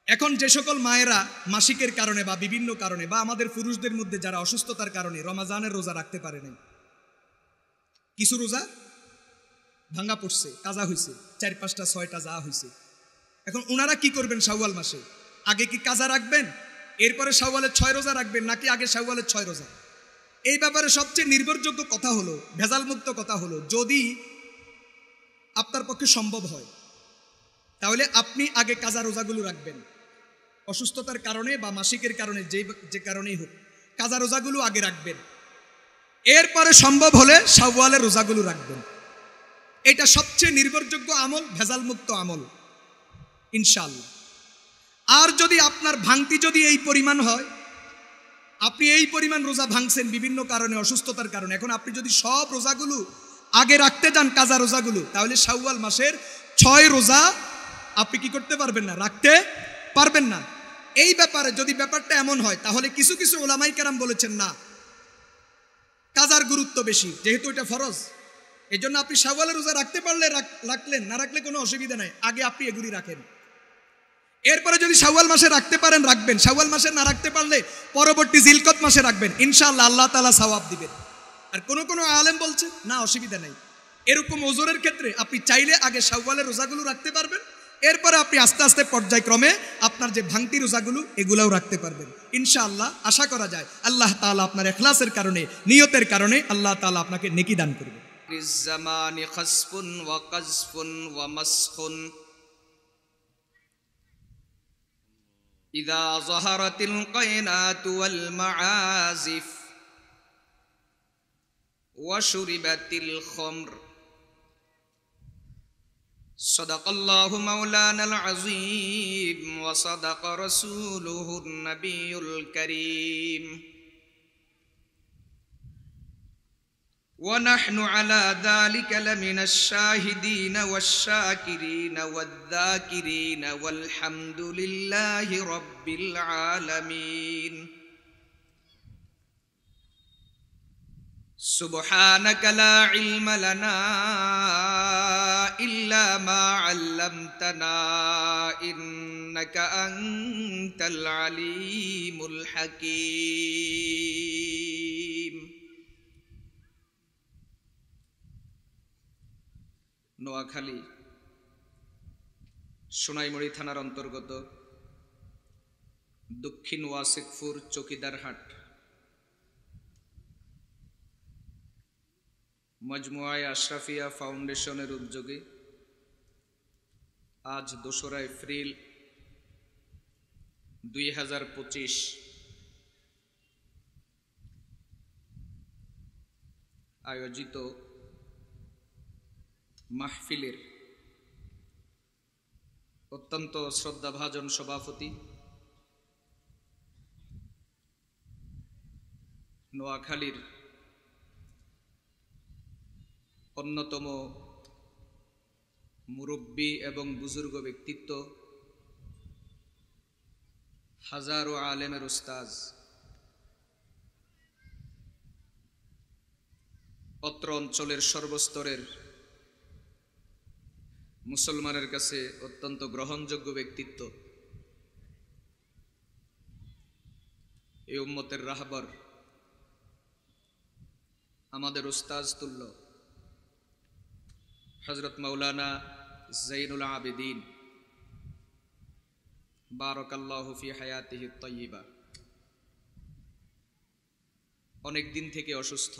এখন যে সকল মায়েরা মাসিকের কারণে বা বিভিন্ন কারণে বা আমাদের পুরুষদের মধ্যে যারা অসুস্থতার কারণে রমাজানের রোজা রাখতে পারে নাই, কিছু রোজা ভাঙা পড়ছে, কাজা হয়েছে, 4-5টা 6টা যা হয়েছে, এখন ওনারা কি করবেন? শাওয়াল মাসে আগে কি কাজা রাখবেন, এরপরে শাওয়ালের 6 রোজা রাখবেন, নাকি আগে শাওয়ালের 6 রোজা? এই ব্যাপারে সবচেয়ে নির্ভরযোগ্য কথা হলো, ভেজালমুক্ত কথা হলো, যদি আপনার পক্ষে সম্ভব হয় তাহলে আপনি আগে কাজা রোজাগুলো রাখবেন। অসুস্থতার কারণে বা মাসিকের কারণে যে কারণেই হোক, কাজা রোজাগুলো আগে রাখবেন, এরপরে সম্ভব হলে শাওয়ালের রোজাগুলো রাখবেন। এটা সবচেয়ে নির্ভরযোগ্য আমল, ভেজালমুক্ত আমল ইনশাআল্লাহ। আর যদি আপনার ভাঙতি যদি এই পরিমাণ হয়, আপনি এই পরিমাণ রোজা ভাঙছেন বিভিন্ন কারণে, অসুস্থতার কারণে, এখন আপনি যদি সব রোজাগুলো আগে রাখতে যান, কাজা রোজাগুলো, তাহলে শাওয়াল মাসের 6 রোজা আপনি কি করতে পারবেন না, রাখতে পারবেন না। এই ব্যাপারে যদি ব্যাপারটা এমন হয়, তাহলে কিছু কিছু ওলামায়ে কেরাম বলেছেন না, কাজার গুরুত্ব বেশি, যেহেতু এটা ফরজ, এই জন্য আপনি শাওয়ালের রোজা রাখতে পারলে রাখলেন, না রাখলে কোনো অসুবিধা নাই, আগে আপনি এগুলি রাখেন। এরপরে যদি শাওয়াল মাসে রাখতে পারেন রাখবেন, শাওয়াল মাসে না রাখতে পারলে পরবর্তী জিলকত মাসে রাখবেন, ইনশাআল্লাহ আল্লাহ তাআলা সওয়াব দিবেন। আর কোন আলেম বলছে না, অসুবিধা নাই, এরকম ওজরের ক্ষেত্রে আপনি চাইলে আগে শাওয়ালের রোজাগুলো রাখতে পারবেন, এরপরে আপনি আস্তে আস্তে পর্যায়ক্রমে আপনার যে ভাঙতি রোজাগুলো এগুলাও রাখতে পারবেন ইনশাআল্লাহ। আশা করা যায় আল্লাহ তাআলা আপনার ইখলাসের কারণে, নিয়তের কারণে আল্লাহ তাআলা আপনাকে নেকি দান করবেন। লিজ্জামানি খাসফুন ওয়া কাযফুন ওয়া মাসখুন ইযা যাহারাতিল কায়নাতু ওয়াল মাআজিফ ওয়া শুরিবাতিল খামর। সাদাকাল্লাহু মাওলানাল আযীম ওয়া সাদাকা রাসূলুহুন নাবিয়ুল কারীম ওয়া নাহনু আলা যালিকা লামিনাশ শাহিদিনা ওয়াশ শাকিরিনা ওয়ায-যাকিরিনা ওয়াল হামদুলিল্লাহি রাব্বিল আলামিন। সুবহানাকা লা ইলমা লানা ইল্লা মা আল্লামতানা ইন্নাকা আনতাল আলিমুল হাকীম। নোয়াখালী সোনাইমুড়ি থানার অন্তর্গত দক্ষিণ ওয়াসিকপুর চকিদারহাট মজমুআয়ে আশরাফিয়া ফাউন্ডেশনের উদ্যোগে আজ 2রা এপ্রিল 2025 আয়োজিত মাহফিলের অত্যন্ত শ্রদ্ধাভাজন সভাপতি, নোয়াখালীর অন্যতম মুরব্বী এবং বুজুর্গ ব্যক্তিত্ব, হাজারো আলেমের উস্তাজ, অত্র অঞ্চলের সর্বস্তরের মুসলমানের কাছে অত্যন্ত গ্রহণযোগ্য ব্যক্তিত্ব, এই উম্মতের রাহবার, আমাদের উস্তাজ তুল্য হযরত মাওলানা যাইনুল আবেদিন বারাকাল্লাহু ফি হায়াতিহি তাইয়্যিবা অনেক দিন থেকে অসুস্থ,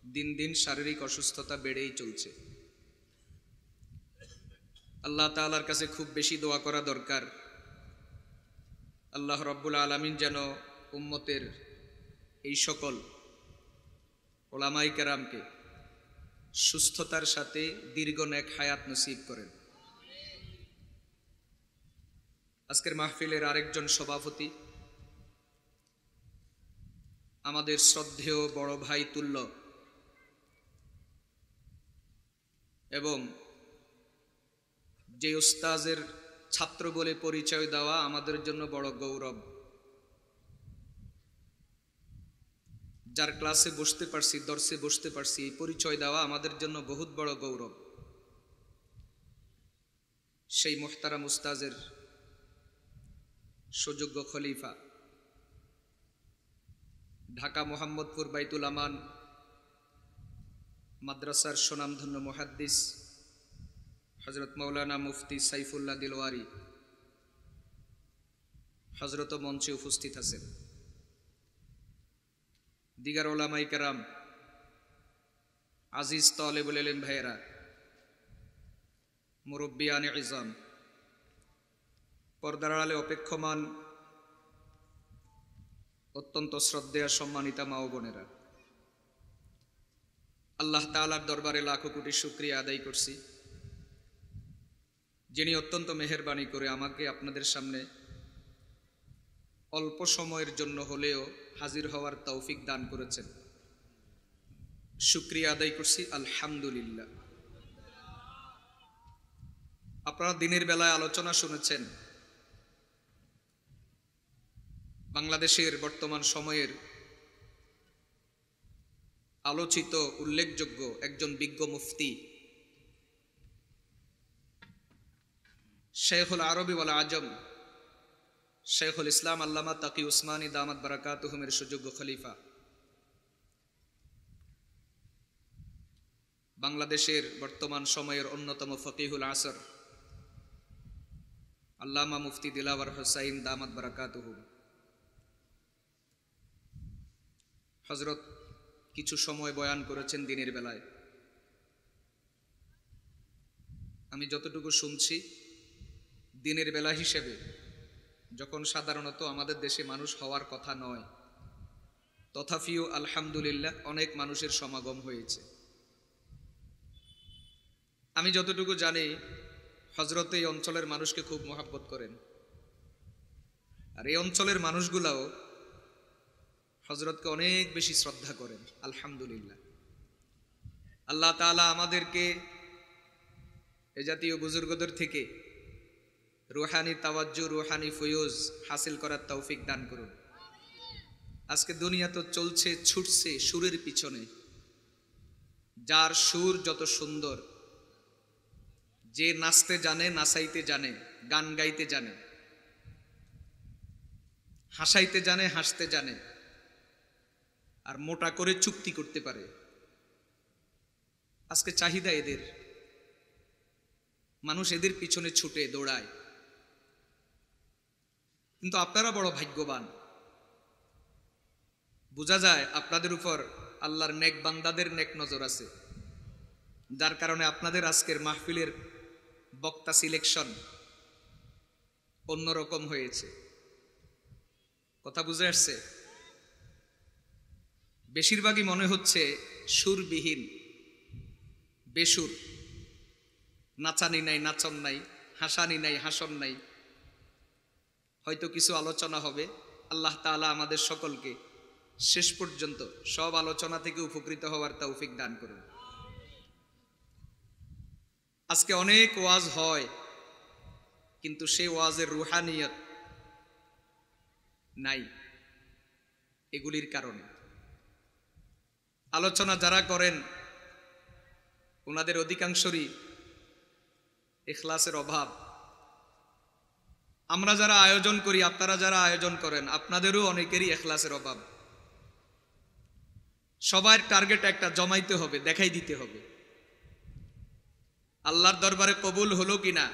দিন দিন শারীরিক অসুস্থতা বেড়েই চলছে। আল্লাহ তাআলার কাছে খুব বেশি দোয়া করা দরকার, আল্লাহ রাব্বুল আলামিন যেন উম্মতের এই সকল উলামায়ে কেরামকে সুস্থতার সাথে দীর্ঘ নেক হায়াত নসিব করেন। আজকের মাহফিলের আরেকজন সভাপতি, আমাদের শ্রদ্ধেয় বড় ভাই তুল্য এবং যে উস্তাজের ছাত্র বলে পরিচয় দেওয়া আমাদের জন্য বড় গৌরব, যার ক্লাসে বসতে পারছি, দর্শে বসতে পারছি, এই পরিচয় দেওয়া আমাদের জন্য বহুত বড় গৌরব। সেই মুহতারাম উস্তাজের সুযোগ্য খলিফা, ঢাকা মোহাম্মদপুর বাইতুল আমান মাদ্রাসার সুনামধন্য মুহাদ্দিস হযরত মাওলানা মুফতি সাইফুল্লাহ দিলওয়ারি হযরত মঞ্চে উপস্থিত আছেন, দিগার ওলামায়ে কেরাম, আজিজ তালেবুল ইলম ভাইয়েরা, মুরব্বিয়ানে ইজাম, পর্দার আড়ালে অপেক্ষমান অত্যন্ত শ্রদ্ধেয় সম্মানিতা মা ও বোনেরা, আল্লাহ তাআলার দরবারে লাখো কোটি শুকরিয়া আদায় করছি, যিনি অত্যন্ত মেহেরবানি করে আমাকে আপনাদের সামনে অল্প সময়ের জন্য হলেও হাজির হওয়ার তৌফিক দান করেছেন। শুকরিয়া আদায় করছি, আলহামদুলিল্লাহ। আপনারা দিনের বেলায় আলোচনা শুনেছেন বাংলাদেশের বর্তমান সময়ের আলোচিত উল্লেখযোগ্য একজন বিজ্ঞ মুফতি শেখুল আরবি ওয়াল আজম শেখুল ইসলাম আল্লামা তাকি উসমানী দামাত বারাকাতুহুমের সুযোগ্য খলিফা, বাংলাদেশের বর্তমান সময়ের অন্যতম ফকিহুল আসর আল্লামা মুফতি দিলাওয়ার হোসাইন দামাত বারাকাতুহুম হযরত কিছু সময় বয়ান করেছেন দিনের বেলায়। আমি যতটুকু শুনছি দিনের বেলা হিসেবে, যখন সাধারণত আমাদের দেশে মানুষ হওয়ার কথা নয়, তথাপিও আলহামদুলিল্লাহ অনেক মানুষের সমাগম হয়েছে। আমি যতটুকু জানি হযরত এই অঞ্চলের মানুষকে খুব মহব্বত করেন, আর এই অঞ্চলের মানুষগুলাও হযরতকে অনেক বেশি শ্রদ্ধা করেন। আলহামদুলিল্লাহ, আল্লাহ তাআলা আমাদেরকে এ জাতীয় বুজুর্গদের থেকে রুহানি তাওয়াজ্জু, রুহানি ফয়ুজ হাসিল করার তৌফিক দান করুন। আজকে দুনিয়া তো চলছে, ছুটছে সুরের পিছনে। যার সুর যত সুন্দর, যে নাচতে জানে, নাচাইতে জানে, গান গাইতে জানে, হাসাইতে জানে, হাসতে জানে, আর মোটা করে চুক্তি করতে পারে, আজকে চাহিদা এদের। মানুষ এদের পিছনে ছুটে দৌড়ায়। কিন্তু আপনারা বড় ভাগ্যবান, বোঝা যায় আপনাদের উপর আল্লাহর নেক বান্দাদের নেক নজর আছে, যার কারণে আপনাদের আজকের মাহফিলের বক্তা সিলেকশন অন্যরকম হয়েছে। কথা বুঝে আসছে? বেশিরভাগই মনে হচ্ছে সুরবিহীন, বেসুর, নাচানি নাই, নাচন নাই, হাসানি নাই, হাসন নাই। হয়তো কিছু আলোচনা হবে। আল্লাহ তাআলা আমাদের সকলকে শেষ পর্যন্ত সব আলোচনা থেকে উপকৃত হওয়ার তৌফিক দান করুন। আজকে অনেক ওয়াজ হয়, কিন্তু সেই ওয়াজের রুহানিয়ত নাই। এগুলির কারণে আলোচনা যারা করেন ওনাদের অধিকাংশরই ইখলাসের অভাব। আমরা যারা আয়োজন করি, আপনারা যারা আয়োজন করেন, আপনাদেরও অনেকেরই ইখলাসের অভাব। সবার টার্গেট একটা, জমাইতে হবে, দেখাই দিতে হবে। আল্লাহর দরবারে কবুল হলো কিনা,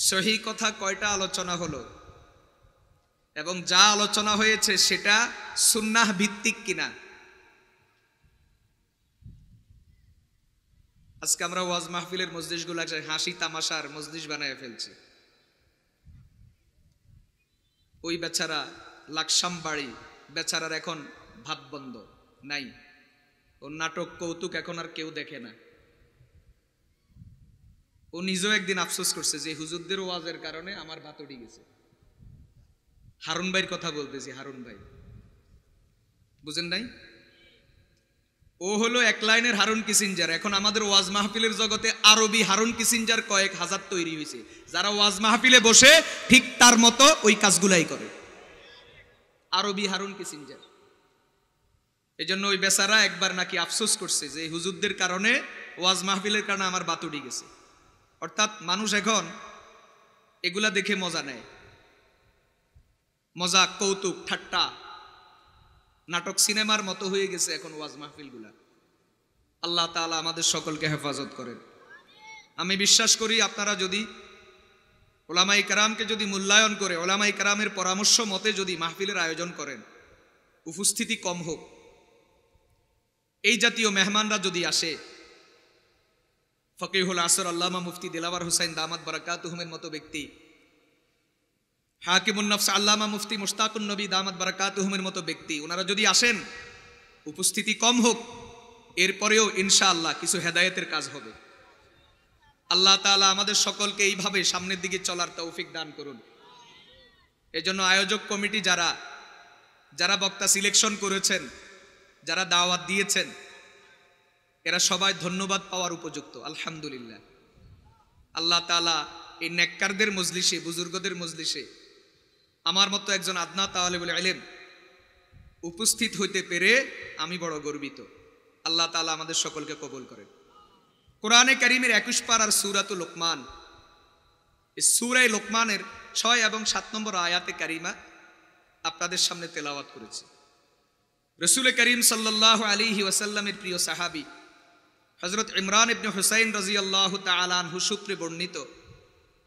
সহি কথা কয়টা আলোচনা হলো, এবং যা আলোচনা হয়েছে সেটা সুন্নাহ ভিত্তিক কিনা। আজকে আমরা ওয়াজ মাহফিলের মজলিসগুলো হাসি তামাশার মজলিস বানায় ফেলছি। ওই বেচারা লাকসাম বাড়ি বেচারার এখন ভাত বন্ধ নাই, ওর নাটক কৌতুক এখন আর কেউ দেখে না। ও নিজেও একদিন আফসোস করছে যে হুজুরদের ওয়াজের কারণে আমার ভাত উঠে গেছে। হারুন ভাইয়ের কথা বলতেছি, হারুন ভাই, বুঝেন নাই? ও হলো এক লাইনের হারুন কিসিঞ্জার। এখন আমাদের ওয়াজ মাহফিলের জগতে আরবি হারুন কিসিঞ্জার কয়েক হাজার তৈরি হয়েছে, যারা ওয়াজ মাহফিলে বসে ঠিক তার মতো ওই কাজগুলাই করে। আরবি হারুন কিসিঞ্জার। এই জন্য ওই বেচারা একবার নাকি আফসোস করছে যে হুজুরদের কারণে, ওয়াজ মাহফিলের কারণে আমার বাত উঠে গেছে। অর্থাৎ মানুষ এখন এগুলা দেখে মজা নেয়। মজাক, কৌতুক, ঠাট্টা, নাটক, সিনেমার মতো হয়ে গেছে এখন ওয়াজ মাহফিলগুলা। আল্লাহ তাআলা আমাদের সকলকে হেফাজত করেন। আমি বিশ্বাস করি আপনারা যদি ওলামায়ে কেরামকে যদি মূল্যায়ন করে, ওলামায়ে কেরামের পরামর্শ মতে যদি মাহফিলের আয়োজন করেন, উপস্থিতি কম হোক, এই জাতীয় মেহমানরা যদি আসে, ফকিহুল আসর আল্লামা মুফতি দিলাওয়ার হোসেন দামাত বারাকাতুহুমের মতো ব্যক্তি, হাকিমুন নফস আল্লামা মুফতি মুশতাকুন নবী দামাত বারাকাতুহুমের মতো ব্যক্তি, ওনারা যদি আসেন, উপস্থিতি কম হোক, এরপরেও ইনশাআল্লাহ কিছু হেদায়েতের কাজ হবে। আল্লাহ তাআলা আমাদের সকলকে এইভাবে সামনের দিকে চলার তৌফিক দান করুন। এজন্য আয়োজক কমিটি যারা বক্তা সিলেকশন করেছেন, যারা দাওয়াত দিয়েছেন, এরা সবাই ধন্যবাদ পাওয়ার উপযুক্ত। আলহামদুলিল্লাহ। আল্লাহ তাআলা এই নেককারদের মজলিসে, বুজুর্গদের মজলিসে আমার মতো একজন আদনা তালিবুল ইলম উপস্থিত হইতে পেরে আমি বড় গর্বিত। আল্লাহ তাআলা আমাদের সকলকে কবুল করেন। কোরআনে কারীমের 21 পারার সূরাতুল লোকমান, এই সূরা লোকমানের 6 এবং 7 নম্বর আয়াতে কারিমা আপনাদের সামনে তেলাওয়াত করেছি। রাসূল করিম সাল্লাল্লাহু আলাইহি ওয়াসাল্লামের প্রিয় সাহাবী হযরত ইমরান ইবনে হুসাইন রাদিয়াল্লাহু তাআলা আনহু সূত্রে বর্ণিত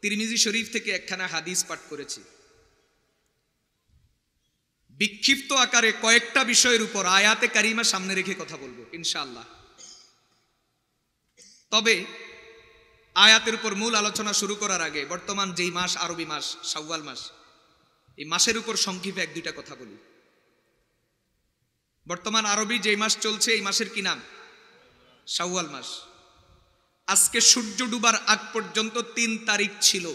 তিরমিজি শরীফ থেকে একখানা হাদিস পাঠ করেছি। বিক্ষিপ্ত আকারে কয়েকটা বিষয়ের উপর আয়াতে কারিমা সামনে রেখে কথা বলবো ইনশাআল্লাহ। তবে আয়াতের উপর মূল আলোচনা শুরু করার আগে বর্তমান যেই মাস, আরবি মাস শাওয়াল মাস, এই মাসের উপর সংক্ষেপে 1-2টা কথা বলি। বর্তমান আরবি যেই মাস চলছে, এই মাসের কি নাম? শাওয়াল মাস। আজকে সূর্য ডুবার আগ পর্যন্ত 3 তারিখ ছিল,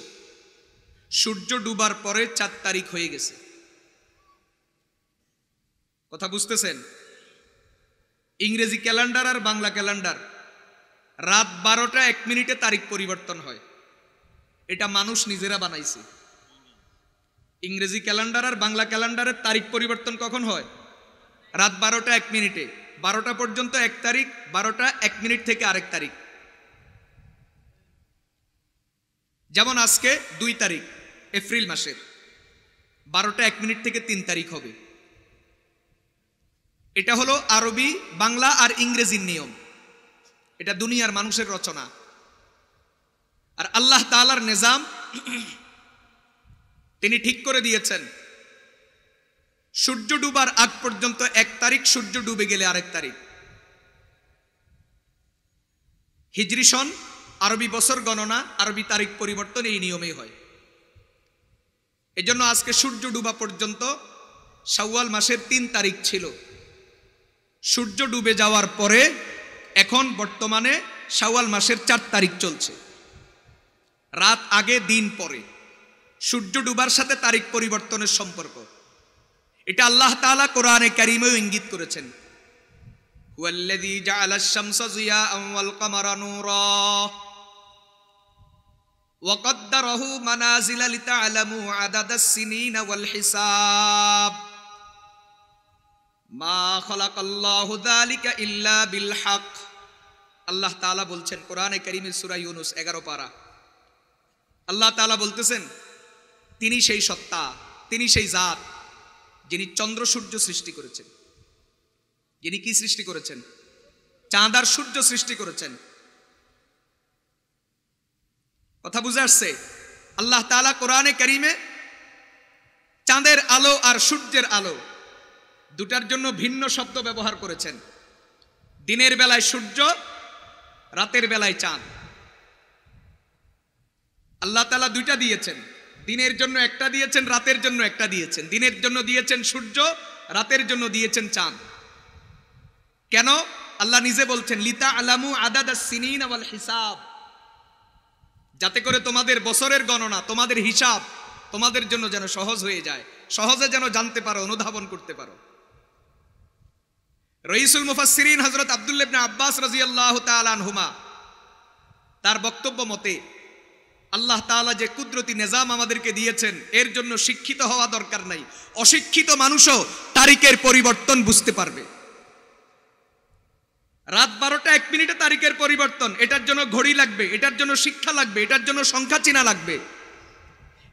সূর্য ডুবার পরে 4 তারিখ হয়ে গেছে। কথা বুঝতেছেন? ইংরেজি ক্যালেন্ডার আর বাংলা ক্যালেন্ডার রাত 12টা 1 মিনিটে তারিখ পরিবর্তন হয়। এটা মানুষ নিজেরা বানাইছে। ইংরেজি ক্যালেন্ডার আর বাংলা ক্যালেন্ডারের তারিখ পরিবর্তন কখন হয়? রাত 12টা 1 মিনিটে। 12টা পর্যন্ত 1 তারিখ, 12টা 1 মিনিট থেকে আরেক তারিখ। যেমন আজকে 2 তারিখ এপ্রিল মাসের, 12টা 1 মিনিট থেকে 3 তারিখ হবে। এটা হলো আরবি, বাংলা আর ইংরেজির নিয়ম। এটা দুনিয়ার মানুষের রচনা। আর আল্লাহ তাআলার নিজাম তিনি ঠিক করে দিয়েছেন, সূর্য ডুবার আগ পর্যন্ত 1 তারিখ, সূর্য ডুবে গেলে আরেক তারিখ। হিজরি সন, আরবি বছর গণনা, আরবি তারিখ পরিবর্তন এই নিয়মেই হয়। এজন্য আজকে সূর্য ডুবা পর্যন্ত শাওয়াল মাসের 3 তারিখ ছিল। সূর্য ডুবে যাওয়ার পরে এখন বর্তমানে শাওয়াল মাসের 4 তারিখ চলছে। রাত আগে, দিন পরে, সূর্য ডুবার সাথে তারিখ পরিবর্তনের সম্পর্ক এটা আল্লাহ তাআলা কোরআনে কারীমেও ইঙ্গিত করেছেন। হুয়াল্লাযী জাআলাশ শামসা জিয়াআন ওয়াল কামারা নূরা ওয়া কদ্দারাহু মানাজিলা লিতা'লামু আদাদাস সিনিনা ওয়াল হিসাব মা খালাকাল্লাহু যালিকা ইল্লা বিল হক। আল্লাহ তাআলা বলছেন কোরআনে কারীমের সূরা ইউনূস 11 পারা। আল্লাহ তাআলা বলতেছেন, তিনি সেই সত্তা, তিনি সেই জাত যিনি চন্দ্র সূর্য সৃষ্টি করেছেন। যিনি কি সৃষ্টি করেছেন? চাঁদ আর সূর্য সৃষ্টি করেছেন। কথা বুঝে আসছে? আল্লাহ তাআলা কোরআনে কারীমে চাঁদের আলো আর সূর্যের আলো দুটার জন্য ভিন্ন শব্দ ব্যবহার করেছেন। দিনের বেলায় সূর্য, রাতের বেলায় চাঁদ। আল্লাহ তাআলা দুইটা দিয়েছেন, দিনের জন্য একটা দিয়েছেন, রাতের জন্য একটা দিয়েছেন। দিনের জন্য দিয়েছেন সূর্য, রাতের জন্য দিয়েছেন চাঁদ। কেন? আল্লাহ নিজে বলছেন লিতা'লামু আদাদাস সিনিনা ওয়াল হিসাব, যাতে করে তোমাদের বছরের গণনা, তোমাদের হিসাব তোমাদের জন্য যেন সহজ হয়ে যায়, সহজে যেন জানতে পারো, অনুধাবন করতে পারো। রাইসুল মুফাসসিরিন হযরত আব্দুল্লাহ ইবনে আব্বাস রাদিয়াল্লাহু তাআলা আনহুমা তার বক্তব্য মতে আল্লাহ তাআলা যে কুদরতি নিজাম আমাদেরকে দিয়েছেন, এর জন্য শিক্ষিত হওয়া দরকার নাই, অশিক্ষিত মানুষও তারিখের পরিবর্তন বুঝতে পারবে। রাত 12টা 1 মিনিটে তারিখের পরিবর্তন, এটার জন্য ঘড়ি লাগবে, এটার জন্য শিক্ষা লাগবে, এটার জন্য সংখ্যা চিনা লাগবে।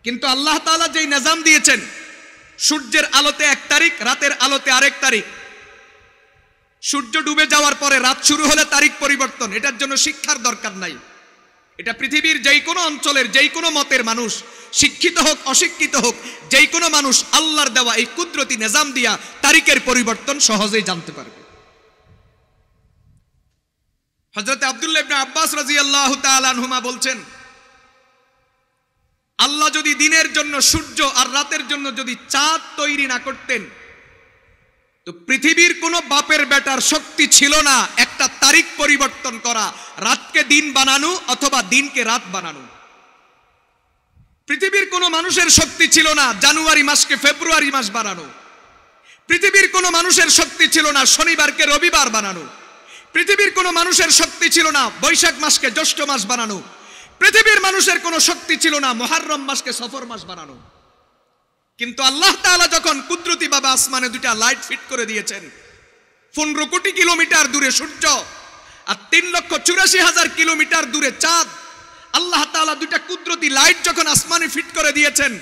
কিন্তু আল্লাহ তাআলা যেই নিজাম দিয়েছেন, সূর্যের আলোতে এক তারিখ, রাতের আলোতে আরেক তারিখ। সূর্য ডুবে যাওয়ার পরে রাত শুরু হলে তারিখ পরিবর্তন। এটার জন্য শিক্ষার দরকার নাই। এটা পৃথিবীর যেই কোনো অঞ্চলের যেই কোনো মতের মানুষ, শিক্ষিত হোক অশিক্ষিত হোক, যেই কোনো মানুষ আল্লাহর দেওয়া এই কুদরতি নিজাম দিয়া তারিখের পরিবর্তন সহজেই জানতে পারবে। হযরত আব্দুল্লাহ ইবনে আব্বাস রাদিয়াল্লাহু তাআলা আনহুমা বলছেন, আল্লাহ যদি দিনের জন্য সূর্য আর রাতের জন্য যদি চাঁদ তৈরি না করতেন, তো পৃথিবীর কোনো বাপের বেটার শক্তি ছিল না একটা তারিখ পরিবর্তন করা, রাতকে দিন বানানো অথবা দিনকে রাত বানানো। পৃথিবীর কোনো মানুষের শক্তি ছিল না জানুয়ারি মাসকে ফেব্রুয়ারি মাস বানানো। পৃথিবীর কোনো মানুষের শক্তি ছিল না শনিবারকে রবিবার বানানো। পৃথিবীর কোনো মানুষের শক্তি ছিল না বৈশাখ মাসকে জ্যৈষ্ঠ মাস বানানো। পৃথিবীর মানুষের কোনো শক্তি ছিল না মুহররম মাসকে সফর মাস বানানো। কিন্তু আল্লাহ তাআলা যখন কুদরতি ভাবে আসমানে দুইটা লাইট ফিট করে দিয়েছেন, 15 কোটি কিলোমিটার দূরে সূর্য আর 3,84,000 কিলোমিটার দূরে চাঁদ, আল্লাহ তাআলা দুইটা কুদরতি লাইট যখন আসমানে ফিট করে দিয়েছেন,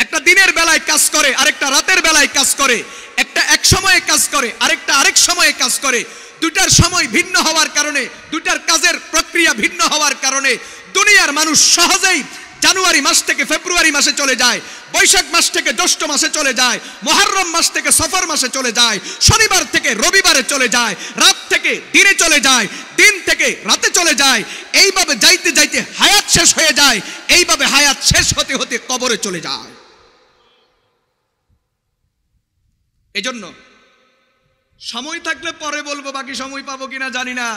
একটা দিনের বেলায় কাজ করে, আরেকটা রাতের বেলায় কাজ করে, একটা এক সময়ে কাজ করে, আরেকটা আরেক সময়ে কাজ করে। দুইটার সময় ভিন্ন হওয়ার কারণে, দুইটার কাজের প্রক্রিয়া ভিন্ন হওয়ার কারণে দুনিয়ার মানুষ সহজেই জানুয়ারি মাস থেকে ফেব্রুয়ারি মাসে চলে যায়, বৈশাখ মাস থেকে জ্যৈষ্ঠ মাসে চলে যায়, মুহররম মাস থেকে সফর মাসে চলে যায়, শনিবার থেকে রবিবারে চলে যায়, রাত থেকে দিনে চলে যায়, দিন থেকে রাতে চলে যায়। এইভাবে যাইতে যাইতে হায়াত শেষ হয়ে যায়, এইভাবে হায়াত শেষ হতে হতে কবরে চলে যায়। এজন্য সময় থাকলে পরে বলবো, বাকি সময় পাবো কিনা জানি না।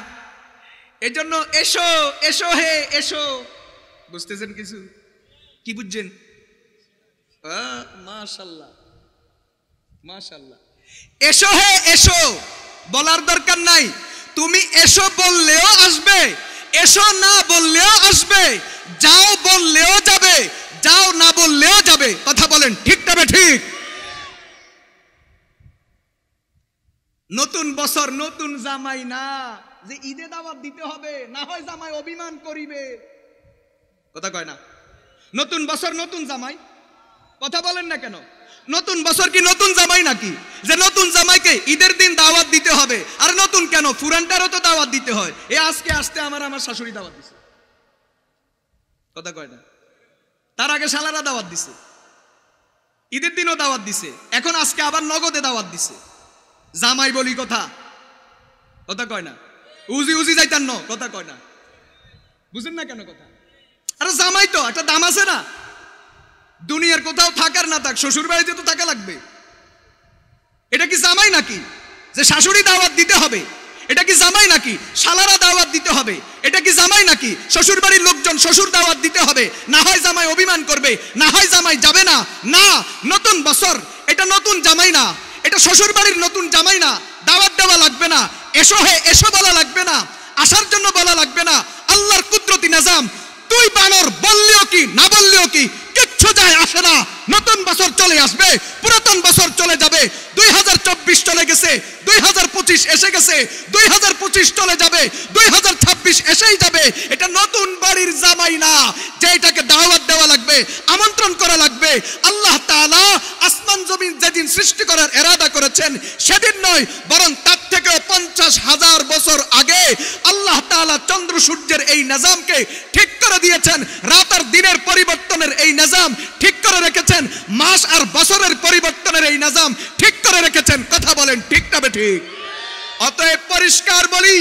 এজন্য এসো এসো হে এসো। বুঝতেছেন কিছু? কি বুঝছেন? মাশাআল্লাহ মাশাআল্লাহ। এসো হে এসো বলার দরকার নাই। তুমি এসো বললেও আসবে, এসো না বললেও আসবে, যাও বললেও যাবে, যাও না বললেও যাবে। কথা বলেন ঠিক তবে ঠিক। নতুন বছর নতুন জামাই না যে ঈদে দাওয়াত দিতে হবে, না হয় জামাই অভিমান করিবে। কথা কয় না? নতুন বছর নতুন জামাই। কথা বলেন না কেন? নতুন বছর কি নতুন জামাই নাকি যে নতুন জামাইকে ঈদের দিন দাওয়াত দিতে হবে? আর নতুন কেন, পুরানটারও তো দাওয়াত দিতে হয়। এ আজকে আসতে আমার শাশুড়ি দাওয়াত দিছে। কথা কয় না? তার আগে শালারা দাওয়াত দিছে, ঈদের দিনও দাওয়াত দিছে, এখন আজকে আবার নগদে দাওয়াত দিছে। জামাই বলি কথা। কথা কয় না? উজি উজি যাইতান ন। কথা কয় না? বুঝেন না কেন কথা? আরে জামাই তো একটা দাম আছে না? দুনিয়ার কোথাও থাকার না থাক, শ্বশুর বাড়িতে তো থাকা লাগবে। এটা কি জামাই নাকি যে শাশুড়ি দাওয়াত দিতে হবে? এটা কি জামাই নাকি শালারা দাওয়াত দিতে হবে? এটা কি জামাই নাকি শ্বশুর বাড়ির লোকজন শ্বশুর দাওয়াত দিতে হবে? না হয় জামাই অভিমান করবে, না হয় জামাই যাবে না। না, নতুন বছর এটা নতুন জামাই না, এটা শ্বশুর বাড়ির নতুন জামাই না। দাওয়াত দেওয়া লাগবে না, এসো হে এসো বলা লাগবে না, আসার জন্য বলা লাগবে না। আল্লাহর কুদরতি নিজাম, তুই বানর বললেও কি না বললেও কি কিচ্ছু যায় আসে না। নতুন বছর চলে আসবে, পুরাতন বছর চলে যাবে। 2024 চলে গেছে, 2025 এসে গেছে, 2025 চলে যাবে, 2026 এসেই যাবে। এটা নতুন বাড়ির জামাই না যে এটাকে দাওয়াত দেওয়া লাগবে, আমন্ত্রণ করা লাগবে। আল্লাহ তাআলা আসমান জমিন যেদিন সৃষ্টি করার ইরাদা করেছেন সেদিন নয়, বরং তার থেকেও 50,000 বছর আগে আল্লাহ তাআলা চন্দ্র সূর্যের এই নিজামকে ঠিক করে দিয়েছেন। রাত আর দিনের পরিবর্তনের এই নিজাম ঠিক করে রেখেছেন, মাস আর বছরের পরিবর্তনের এই নিজাম ঠিক করে রেখেছেন। কথা বলেন ঠিক তবে ঠিক। অতএব পরিষ্কার বলি,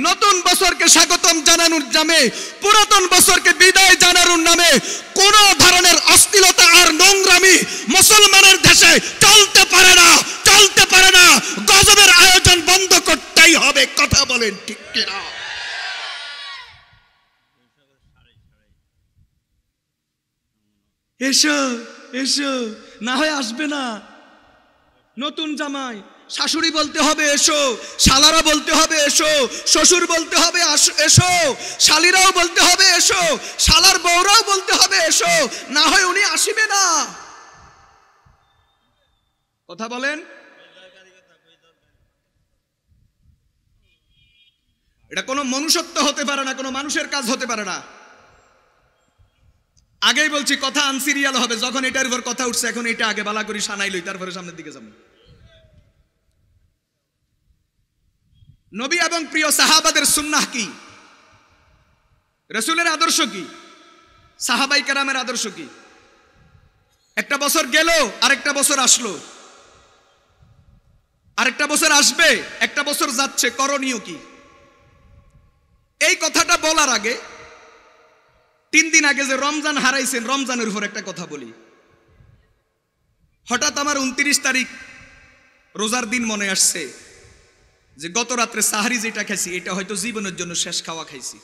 নতুন বছরকে স্বাগতম জানানোর নামে, পুরাতন বছরকে বিদায় জানানোর নামে কোন ধরনের অশ্লীলতা আর নোংরামি মুসলমানের দেশে চলতে পারে না, চলতে পারে না। গজবের আয়োজন বন্ধ করতেই হবে। কথা বলেন ঠিক কিনা? এসো এসো, না হয় আসবে না। নতুন জামাই শাশুড়ি বলতে হবে এসো, শালারা বলতে হবে এসো, শ্বশুর বলতে হবে এসো, শালিরাও বলতে হবে এসো, শালার বউরাও বলতে হবে এসো, না হয় উনি আসিবে না। কথা বলেন। এটা কোনো মনুষ্যত্ব হতে পারে না, কোনো মানুষের কাজ হতে পারে না। আগেই বলছি কথা আনসিরিয়াল হবে, যখন এটার উপর কথা উঠছে এখন এটা আগে বালা করি সানাই লই, তারপরে সামনের দিকে যাব। নবী এবং প্রিয় সাহাবাদের সুন্নাহ কি, রাসূলের আদর্শ কি, সাহাবাই কেরামের আদর্শ কি? একটা বছর গেল, আরেকটা বছর আসলো, আরেকটা বছর আসবে, একটা বছর যাচ্ছে, করণীয় কি? এই কথাটা বলার আগে 3 দিন আগে যে রমজান হারাইছেন, রমজানের উপর একটা কথা বলি। হঠাৎ আমার 29 তারিখ রোজার দিন মনে আসছে যে গত রাত্রে সাহারি যেটা খাইছি এটা হয়তো জীবনের জন্য শেষ খাওয়া খাইছি।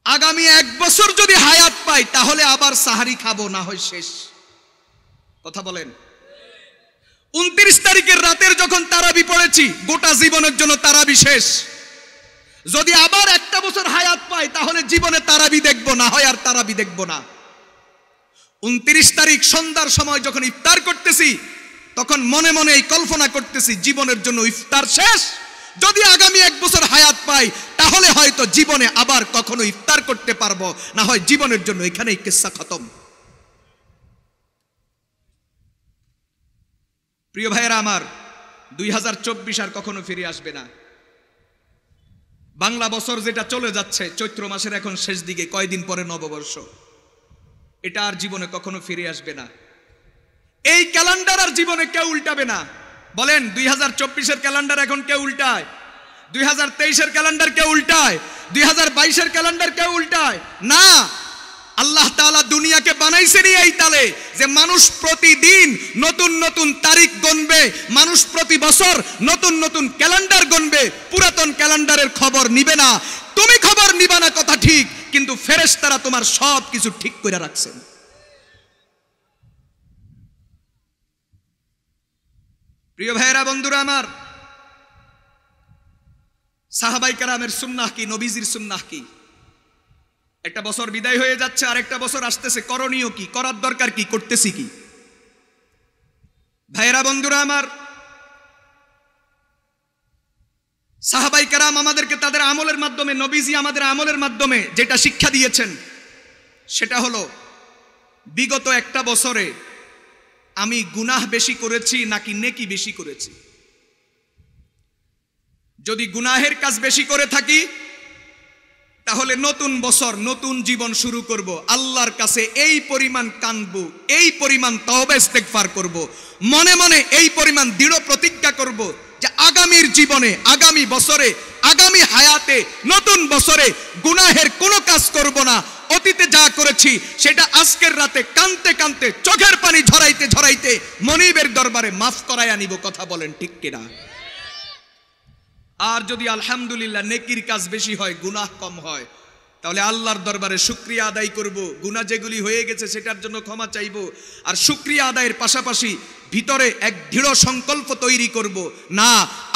আগামী 1 বছর যদি হায়াত পাই তাহলে আবার সাহারি খাবো, না হয় শেষ। কথা বলেন। 29 তারিখের রাতের যখন তারাবি পড়েছি, গোটা জীবনের জন্য তারাবি শেষ। যদি আবার একটা বছর হায়াত পাই তাহলে জীবনে তারাবি দেখব, না হয় আর তারাবি দেখব না। 29 তারিখ সন্ধ্যার সময় যখন ইফতার করতেছি তখন মনে মনে এই কল্পনা করতেছি জীবনের জন্য ইফতার শেষ। যদি আগামী 1 বছর হায়াত পাই তাহলে হয়তো জীবনে আবার কখনো ইফতার করতে পারবো, না হয় জীবনের জন্য এখানেই কিস্সা খতম। প্রিয় ভাইয়েরা আমার, 2024 আর কখনো ফিরে আসবে না। বাংলা বছর যেটা চলে যাচ্ছে, চৈত্র মাসের এখন শেষ দিকে, কয়দিন পরে নববর্ষ, এটা আর জীবনে কখনো ফিরে আসবে না। এই ক্যালেন্ডার আর জীবনে কেউ উল্টাবে না। বলেন 2024-এর ক্যালেন্ডার এখন কেউ উল্টায়? 2023-এর ক্যালেন্ডার কেউ উল্টায়? 2022-এর ক্যালেন্ডার কেউ উল্টায় না। আল্লাহ তাআলা দুনিয়াকে বানাইছেনই এই তালে যে মানুষ প্রতিদিন নতুন নতুন তারিখ গণবে, মানুষ প্রতি বছর নতুন নতুন ক্যালেন্ডার গণবে, পুরাতন ক্যালেন্ডারের খবর নিবে না। তুমি খবর নিবা না কথা ঠিক, কিন্তু ফেরেশতারা তোমার সব কিছু ঠিক করে রাখছেন। প্রিয় ভাইয়েরা, বন্ধুরা আমার, সাহাবাই কেরামের সুন্নাহ কি, নবীজির সুন্নাহ কি? একটা বছর বিদায় হয়ে যাচ্ছে, আরেকটা বছর আসতেছে, করণীয় কি, করার দরকার কি, করতেছি কি? ভাইয়েরা, বন্ধুরা আমার, সাহাবাই কেরাম আমাদেরকে তাদের আমলের মাধ্যমে, নবীজি আমাদের আমলের মাধ্যমে যেটা শিক্ষা দিয়েছেন সেটা হলো বিগত একটা বছরে আমি গুনাহ বেশি করেছি নাকি নেকি বেশি করেছি। যদি গুনাহের কাজ বেশি করে থাকি তাহলে নতুন বছর নতুন জীবন শুরু করব, আল্লাহর কাছে এই পরিমাণ কাঁদবো, এই পরিমাণ তওবা ইস্তেগফার করব, মনে মনে এই পরিমাণ দৃঢ় প্রতিজ্ঞা করব যে আগামীর জীবনে, আগামী বছরে, আগামী হায়াতে, নতুন বছরে গুনাহের কোনো কাজ করব না। অতীতে যা করেছি সেটা আজকের রাতে কাঁদতে কাঁদতে, চোখের পানি ঝরাইতে ঝরাইতে মনিবের দরবারে মাফ করায় আনিব। কথা বলেন ঠিক কিনা? আর যদি আলহামদুলিল্লাহ নেকির কাজ বেশি হয়, গুনাহ কম হয়, তাহলে আল্লাহর দরবারে শুকরিয়া আদায় করব। গুনাহ যেগুলি হয়ে গেছে সেটার জন্য ক্ষমা চাইব। আর শুকরিয়া আদায়ের পাশাপাশি ভিতরে এক দৃঢ় সংকল্প তৈরি করব, না,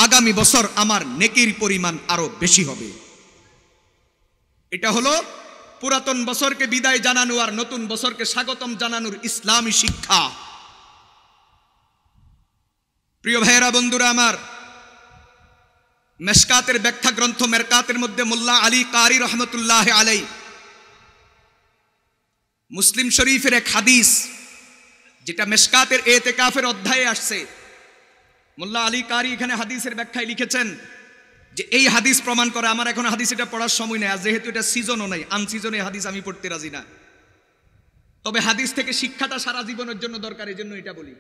আগামী বছর আমার নেকির পরিমাণ আরো বেশি হবে। এটা হলো পুরাতন বছরকে বিদায় জানানো আর নতুন বছরকে স্বাগতম জানানোর ইসলামী শিক্ষা। প্রিয় ভাইয়েরা, বন্ধুরা আমার, মেশকাতের ব্যাখ্যা গ্রন্থ মেরকাতের মধ্যে মোল্লা আলী কারি রহমতুল্লাহ আলাই মুসলিম শরীফের এক হাদিস, যেটা মেশকাতের এতেকাফের অধ্যায়ে আসছে, মোল্লা আলী কারি এখানে হাদিসের ব্যাখ্যায় লিখেছেন যে এই হাদিস প্রমাণ করে, আমার এখন হাদিস এটা পড়ার সময় নেই, যেহেতু এটা সিজনও নাই, আনসিজনে হাদিস আমি পড়তে রাজি না, তবে হাদিস থেকে শিক্ষাটা সারা জীবনের জন্য দরকার, এই জন্য এটা বলি।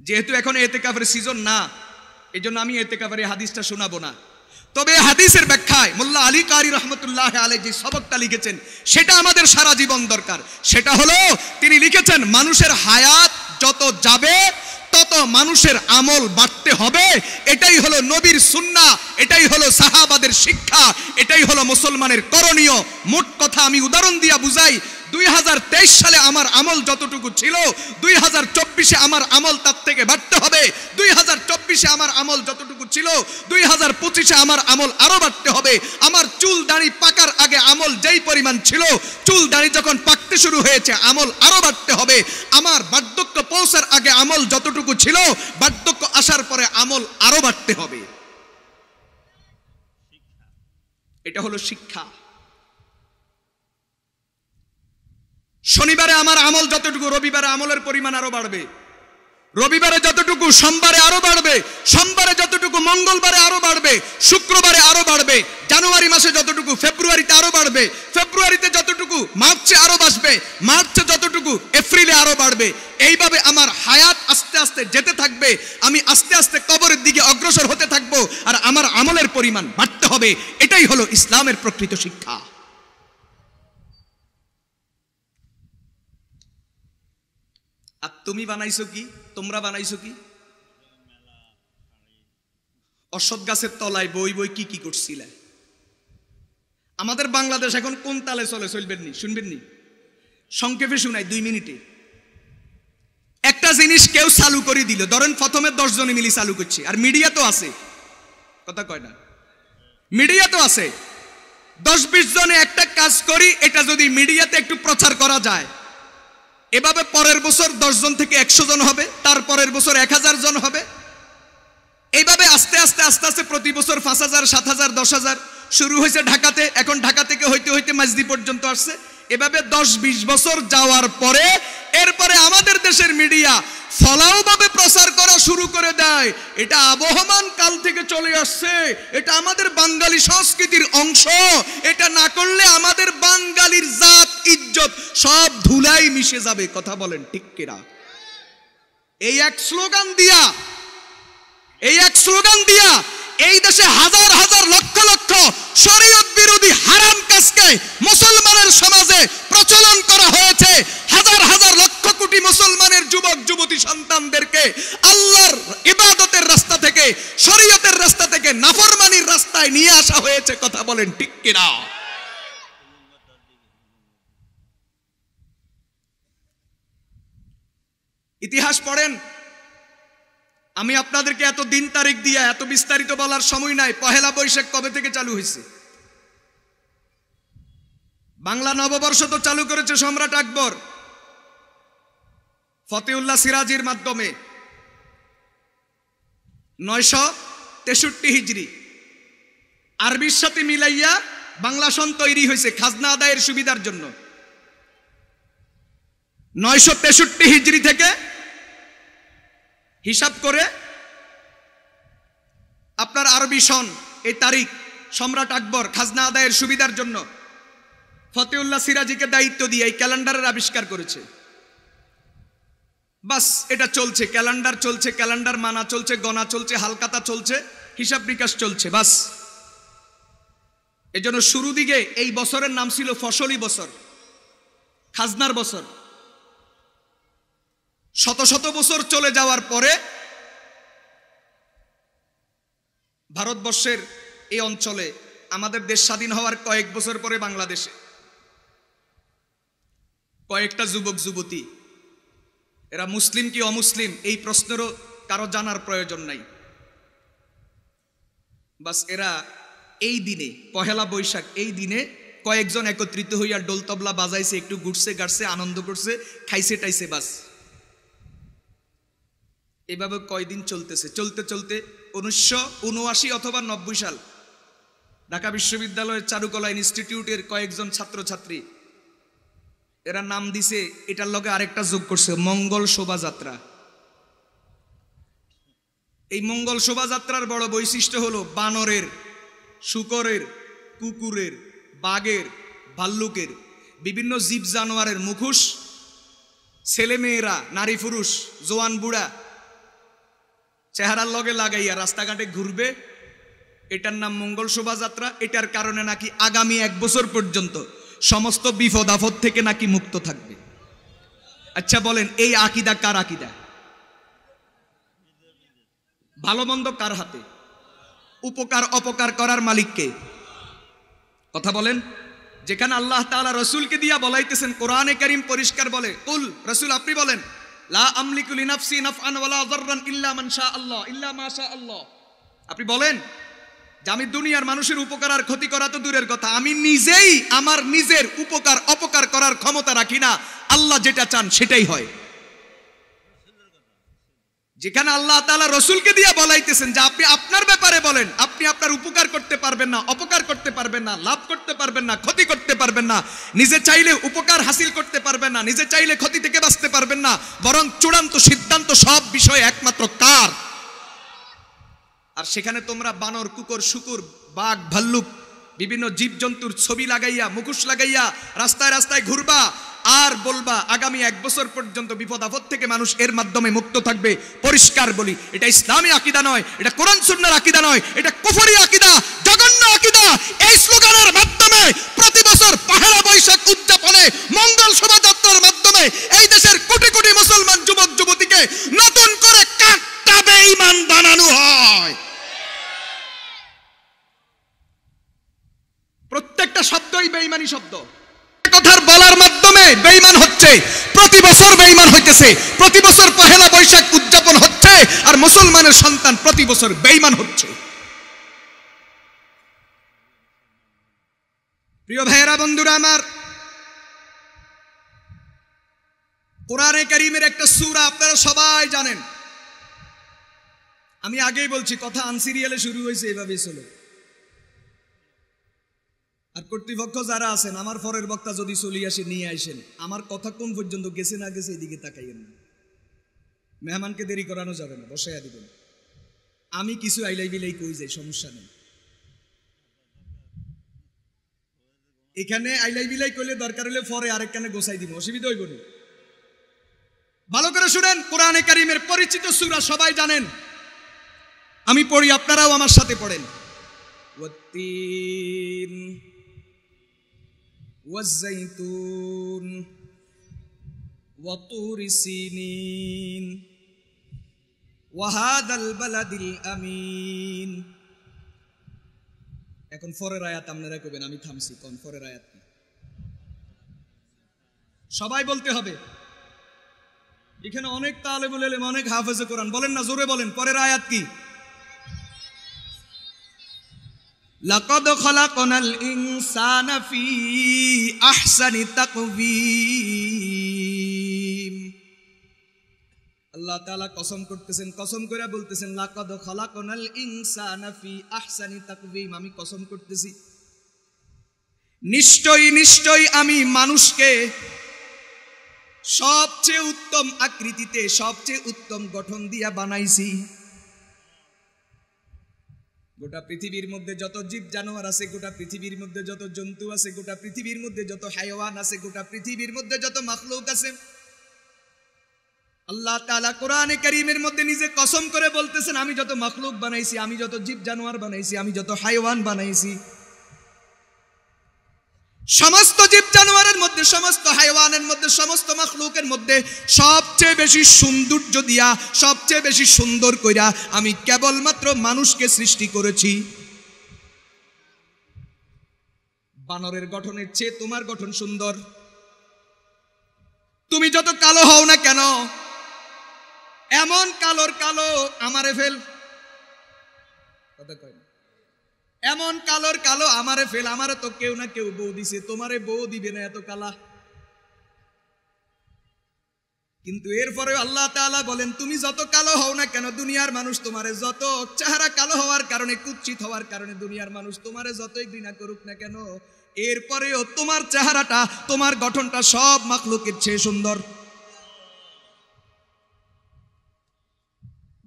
যেহেতু এখন এতেকাফের সিজন না, এই জন্য আমি এতেকাফের এই হাদিসটা শোনাবো না। তবে হাদিসের ব্যাখ্যায় মোল্লা আলী কারি রহমতুল্লাহ আলাই যে সবকটা লিখেছেন সেটা আমাদের সারা জীবন দরকার। সেটা হলো, তিনি লিখেছেন মানুষের হায়াত যত যাবে তত মানুষের আমল বাড়তে হবে। এটাই হলো নবীর সুন্নাহ, এটাই হলো সাহাবাদের শিক্ষা, এটাই হলো মুসলমানের করণীয়। মোট কথা আমি উদাহরণ দিয়া বুঝাই, 2023 সালে আমার আমল যতটুকু ছিল 2024-এ আমার আমল তার থেকে বাড়তে হবে। 2024-এ আমার আমল যতটুকু ছিল 2025-এ আমার আমল আরো বাড়তে হবে। আমার চুল দাড়ি পাকার আগে আমল যেই পরিমাণ ছিল, চুল দাড়ি যখন পাকতে শুরু হয়েছে আমল আরো বাড়তে হবে। আমার বার্ধক্য পৌঁছার আগে আমল যতটুকু ছিল, বার্ধক্য আসার পরে আমল আরো বাড়তে হবে। এটা হলো শিক্ষা। শনিবারে আমার আমল যতটুকু, রবিবারে আমলের পরিমাণ আরো বাড়বে। রবিবারে যতটুকু, সোমবারে আরো বাড়বে। সোমবারে যতটুকু, মঙ্গলবারে আরো বাড়বে। শুক্রবারে আরো বাড়বে। জানুয়ারি মাসে যতটুকু, ফেব্রুয়ারিতে আরো বাড়বে। ফেব্রুয়ারিতে যতটুকু, মার্চে আরো বাড়বে। মার্চে যতটুকু, এপ্রিলে আরো বাড়বে। এইভাবে আমার হায়াত আস্তে আস্তে যেতে থাকবে। আমি আস্তে আস্তে কবরের দিকে অগ্রসর হতে থাকবো, আর আমার আমলের পরিমাণ বাড়তে হবে। এটাই হলো ইসলামের প্রকৃত শিক্ষা। আর তুমি বানাইছো কি? তোমরা বানাইছো কি? অশ্বত্থ গাছের তলায় বই বই কি কি করছিলে? আমাদের বাংলাদেশ এখন কোন তালে চলে চলবেন নি, শুনবেন নি? সংক্ষেপে শুনাই 2 মিনিটে। একটা জিনিস কেউ চালু করে দিল, ধরেন প্রথমে 10 জনে মিলি চালু করছে, আর মিডিয়া তো আছে, কথা কয় না, মিডিয়া তো আছে। 10-20 জনে একটা কাজ করি, এটা যদি মিডিয়াতে একটু প্রচার করা যায়, এভাবে পরের বছর 10 জন থেকে 100 জন হবে, তার পরের বছর 1000 জন হবে। এইভাবে আস্তে আস্তে আস্তে আস্তে প্রতি বছর 5000, 7000, 10000 শুরু হয়েছে ঢাকাতে, এখন ঢাকা থেকে হইতে হইতে মাঝদি পর্যন্ত আসছে। এভাবে 10-20 বছর যাওয়ার পরে এরপরে আমাদের দেশের মিডিয়া ফলাওভাবে প্রচার করা শুরু করে দেয়, এটা আবহমান কাল থেকে চলে আসছে, এটা আমাদের বাঙালি সংস্কৃতির অংশ, এটা না করলে আমাদের বাঙালির জাত ইজ্জত সব ধুলাই মিশে যাবে। কথা বলেন ঠিক কিনা? এই এক স্লোগান দিয়া এই দেশে হাজার হাজার লক্ষ লক্ষ শরীয়ত বিরোধী হারাম কাজকে মুসলমানের সমাজে প্রচলন করা হয়েছে। হাজার হাজার লক্ষ কোটি মুসলমানের যুবক যুবতী সন্তানদেরকে আল্লাহর ইবাদতের রাস্তা থেকে, শরীয়তের রাস্তা থেকে নাফরমানির রাস্তায় নিয়ে আসা হয়েছে। কথা বলেন ঠিক কিনা? ইতিহাস পড়েন। আমি আপনাদেরকে এত দিন তারিখ দিয়ে এত বিস্তারিত বলার সময় নাই। পহেলা বৈশাখ কবে থেকে চালু হয়েছে? বাংলা নববর্ষ তো চালু করেছে সম্রাট আকবর ফতেউল্লাহ সিরাজির মাধ্যমে 963 হিজরি। আরবির সাথে মিলাইয়া বাংলা সন তৈরি হয়েছে খাজনা আদায়ের সুবিধার জন্য। 963 হিজরি থেকে হিসাব করে আপনার আরবি সন এই তারিখ সম্রাট আকবর খাজনা আদায়ের সুবিধার জন্য ফতেউল্লাহ সিরাজিকে দায়িত্ব দিয়ে এই ক্যালেন্ডারের আবিষ্কার করেছে। বাস এটা চলছে, ক্যালেন্ডার চলছে, ক্যালেন্ডার মানা চলছে, গণা চলছে, হালকাতা চলছে, হিসাব নিকাশ চলছে। বাস এজন্য শুরু দিকে এই বছরের নাম ছিল ফসলি বছর, খাজনার বছর। শত শত বছর চলে যাওয়ার পরে ভারতবর্ষের এই অঞ্চলে আমাদের দেশ স্বাধীন হওয়ার কয়েক বছর পরে বাংলাদেশে কয়েকটা যুবক যুবতী, এরা মুসলিম কি অমুসলিম এই প্রশ্নেরও কারো জানার প্রয়োজন নাই। বাস এরা এই দিনে পহেলা বৈশাখ এই দিনে কয়েকজন একত্রিত হইয়া ডোল তবলা বাজাইছে, একটু ঘুরছে গাড়ছে, আনন্দ করছে, খাইছে টাইছে। বাস এভাবে কয়দিন চলতেছে। চলতে চলতে 1979 অথবা 90 সাল ঢাকা বিশ্ববিদ্যালয়ের চারুকলা ইনস্টিটিউটের কয়েকজন ছাত্রছাত্রী এরা নাম দিছে, এটার লগে আরেকটা যোগ করছে, মঙ্গল শোভাযাত্রা। এই মঙ্গল শোভাযাত্রার বড় বৈশিষ্ট্য হলো বানরের, শূকরের, কুকুরের, বাঘের, ভাল্লুকের, বিভিন্ন জীব জানোয়ারের মুখোশ, ছেলেমেয়েরা, নারী পুরুষ, জোয়ান বুড়া চেহারার লগে লাগাইয়া রাস্তাঘাটে ঘুরবে। এটার নাম মঙ্গল শোভাযাত্রা। এটার কারণে নাকি আগামী 1 বছর পর্যন্ত সমস্ত বিপদ আপদ থেকে নাকি মুক্ত থাকবে। আচ্ছা বলেন, এই আকীদা কার আকীদা? ভালো মন্দ কার হাতে? উপকার অপকার করার মালিক কে? কথা বলেন। যেখানে আল্লাহ তাআলা রাসূলকে দিয়া বলাইতেছেন, কোরআনে কারীম পরিষ্কার বলে, কুল, রাসূল আপনি বলেন, লা আমলিকু লিনাফসি নাফআন ওয়ালা যাররান ইল্লা মান শা আল্লাহ, ইল্লা মা শা আল্লাহ। আপনি বলেন যে আমি দুনিয়ার মানুষের উপকার আর ক্ষতি করা তো দূরের কথা, আমি নিজেই আমার নিজের উপকার অপকার করার ক্ষমতা রাখি না। আল্লাহ যেটা চান সেটাই হয়। যেখানে আল্লাহ তাআলা রসুলকে দিয়ে বলাইতেছেন যে আপনি আপনার ব্যাপারে বলেন, আপনি আপনার উপকার করতে পারবেন না, অপকার করতে পারবেন না, লাভ করতে পারবেন না, ক্ষতি করতে পারবেন না, নিজে চাইলে উপকার হাসিল করতে পারবেন না, নিজে চাইলে ক্ষতি থেকে বাঁচতে পারবেন না, বরং চূড়ান্ত সিদ্ধান্ত সব বিষয়ে একমাত্র কার। আর সেখানে তোমরা বানর, কুকুর, শুকুর, বাঘ, ভাল্লুক, বিভিন্ন জীবজন্তুর ছবি লাগাইয়া, মুখোশ লাগাইয়া রাস্তায় রাস্তায় ঘুরবা আর বলবা আগামী 1 বছর পর্যন্ত বিপদ আপদ থেকে মানুষ এর মাধ্যমে মুক্ত থাকবে। পরিষ্কার বলি, এটা ইসলামী আকীদা নয়, এটা কোরআন সুন্নাহর আকীদা নয়, এটা কুফরি আকীদা, জঘন্য আকীদা। এই স্লোগানের মাধ্যমে প্রতি বছর পহেলা বৈশাখ উদযাপনে, মঙ্গল শোভাযাত্রার মাধ্যমে এই দেশের কোটি কোটি মুসলমান যুবক যুবতীকে নতুন করে কাট্টা বেঈমান বানানো হয়। প্রত্যেকটা শব্দই বেঈমানি শব্দ। কথার বলার মাধ্যমে বেঈমান হচ্ছে, প্রতি বছর বেঈমান হইতেছে, প্রতি বছর পহেলা বৈশাখ উদযাপন হচ্ছে, আর মুসলমানের সন্তান প্রতি বছর বেঈমান হচ্ছে। প্রিয় ভাইয়েরা, বন্ধুরা আমার, কোরআনে কারীমের একটা সূরা আপনারা সবাই জানেন। আমি আগেই বলছি, কথা আনসিরিয়ালে শুরু হয়েছে, এভাবেই চলে। আর কর্তৃপক্ষ যারা আছেন, আমার পরের বক্তা যদি চলে আসে, নিয়ে আসেন, আমার কথা কোন পর্যন্ত গেছে না গেছে এদিকে তাকাইয়েন না। মেহমানকে দেরি করানো যাবে না, বসাইয়া দিবেন। আমি কিছু আইলাই বিলাই কই যাই, সমস্যা নেই। এখানে আইলাই বিলাই করলে দরকার হলে পরে আরেকখানে গোছাই দিব, অসুবিধা হইব না। ভালো করে শুনেন, কোরআনে কারীমের পরিচিত সূরা সবাই জানেন, আমি পড়ি, আপনারাও আমার সাথে পড়েন। ওয়াত্তিন ওয়াজ্জাইতুন ওয়াতুরি সিনিন ওয়াহাদাল বালাদিল আমিন। এখন পরের আয়াত আপনারা কইবেন, আমি থামছি, কোন পরের আয়াত কি? সবাই বলতে হবে। এখানে অনেক তালেবুল ইলম, অনেক হাফেজে কোরআন, বলেন না, জোরে বলেন, পরের আয়াত কি? লাকাদ খালাকনাল ইনসানা ফি আহসানি তাকওয়িম। আল্লাহ তাআলা কসম করতেছেন, কসম করে বলতেছেন, লাকাদ খালাকনাল ইনসানা ফি আহসানি তাকওয়িম। আমি কসম করতেছি, নিশ্চয়ই নিশ্চয়ই আমি মানুষকে সবচেয়ে উত্তম আকৃতিতে, সবচেয়ে উত্তম গঠন দিয়া বানাইছি। গোটা পৃথিবীর মধ্যে যত জীব জানোয়ার আছে, গোটা পৃথিবীর মধ্যে যত জন্তু আছে, গোটা পৃথিবীর মধ্যে যত হায়াওয়ান আছে, গোটা পৃথিবীর মধ্যে যত মাখলুক আছে, আল্লাহ তাআলা কোরআনে কারীমের মধ্যে নিজে কসম করে বলতেছেন, আমি যত মাখলুক বানাইছি, আমি যত জীব জানোয়ার বানাইছি, আমি যত হায়াওয়ান বানাইছি, সমস্ত জীব জানোয়ারের মধ্যে, সমস্ত হায়াওয়ানের মধ্যে, সমস্ত মাখলুকের মধ্যে সবচেয়ে বেশি সৌন্দর্য দিয়া, সবচেয়ে বেশি সুন্দর কইরা আমি কেবলমাত্র মানুষকে সৃষ্টি করেছি। বানরের গঠনের চেয়ে তোমার গঠন সুন্দর। তুমি যত কালো হও না কেন, এমন কালোর কালো আমারে ফেল, কথা কয় না, এমন কালোর কালো আমারে ফেল, আমারে তো কেউ না কেউ বউ দিছে, তোমারে বউ দিবে না এত কালা। কিন্তু এরপরে আল্লাহ তাআলা বলেন, তুমি যত কালো হও না কেন, দুনিয়ার মানুষ তোমারে যত, চেহারা কালো হওয়ার কারণে, কুৎসিত হওয়ার কারণে দুনিয়ার মানুষ তোমারে যতই ঘৃণা করুক না কেন, এরপরেও তোমার চেহারাটা, তোমার গঠনটা সব মাখলুকের চেয়ে সুন্দর।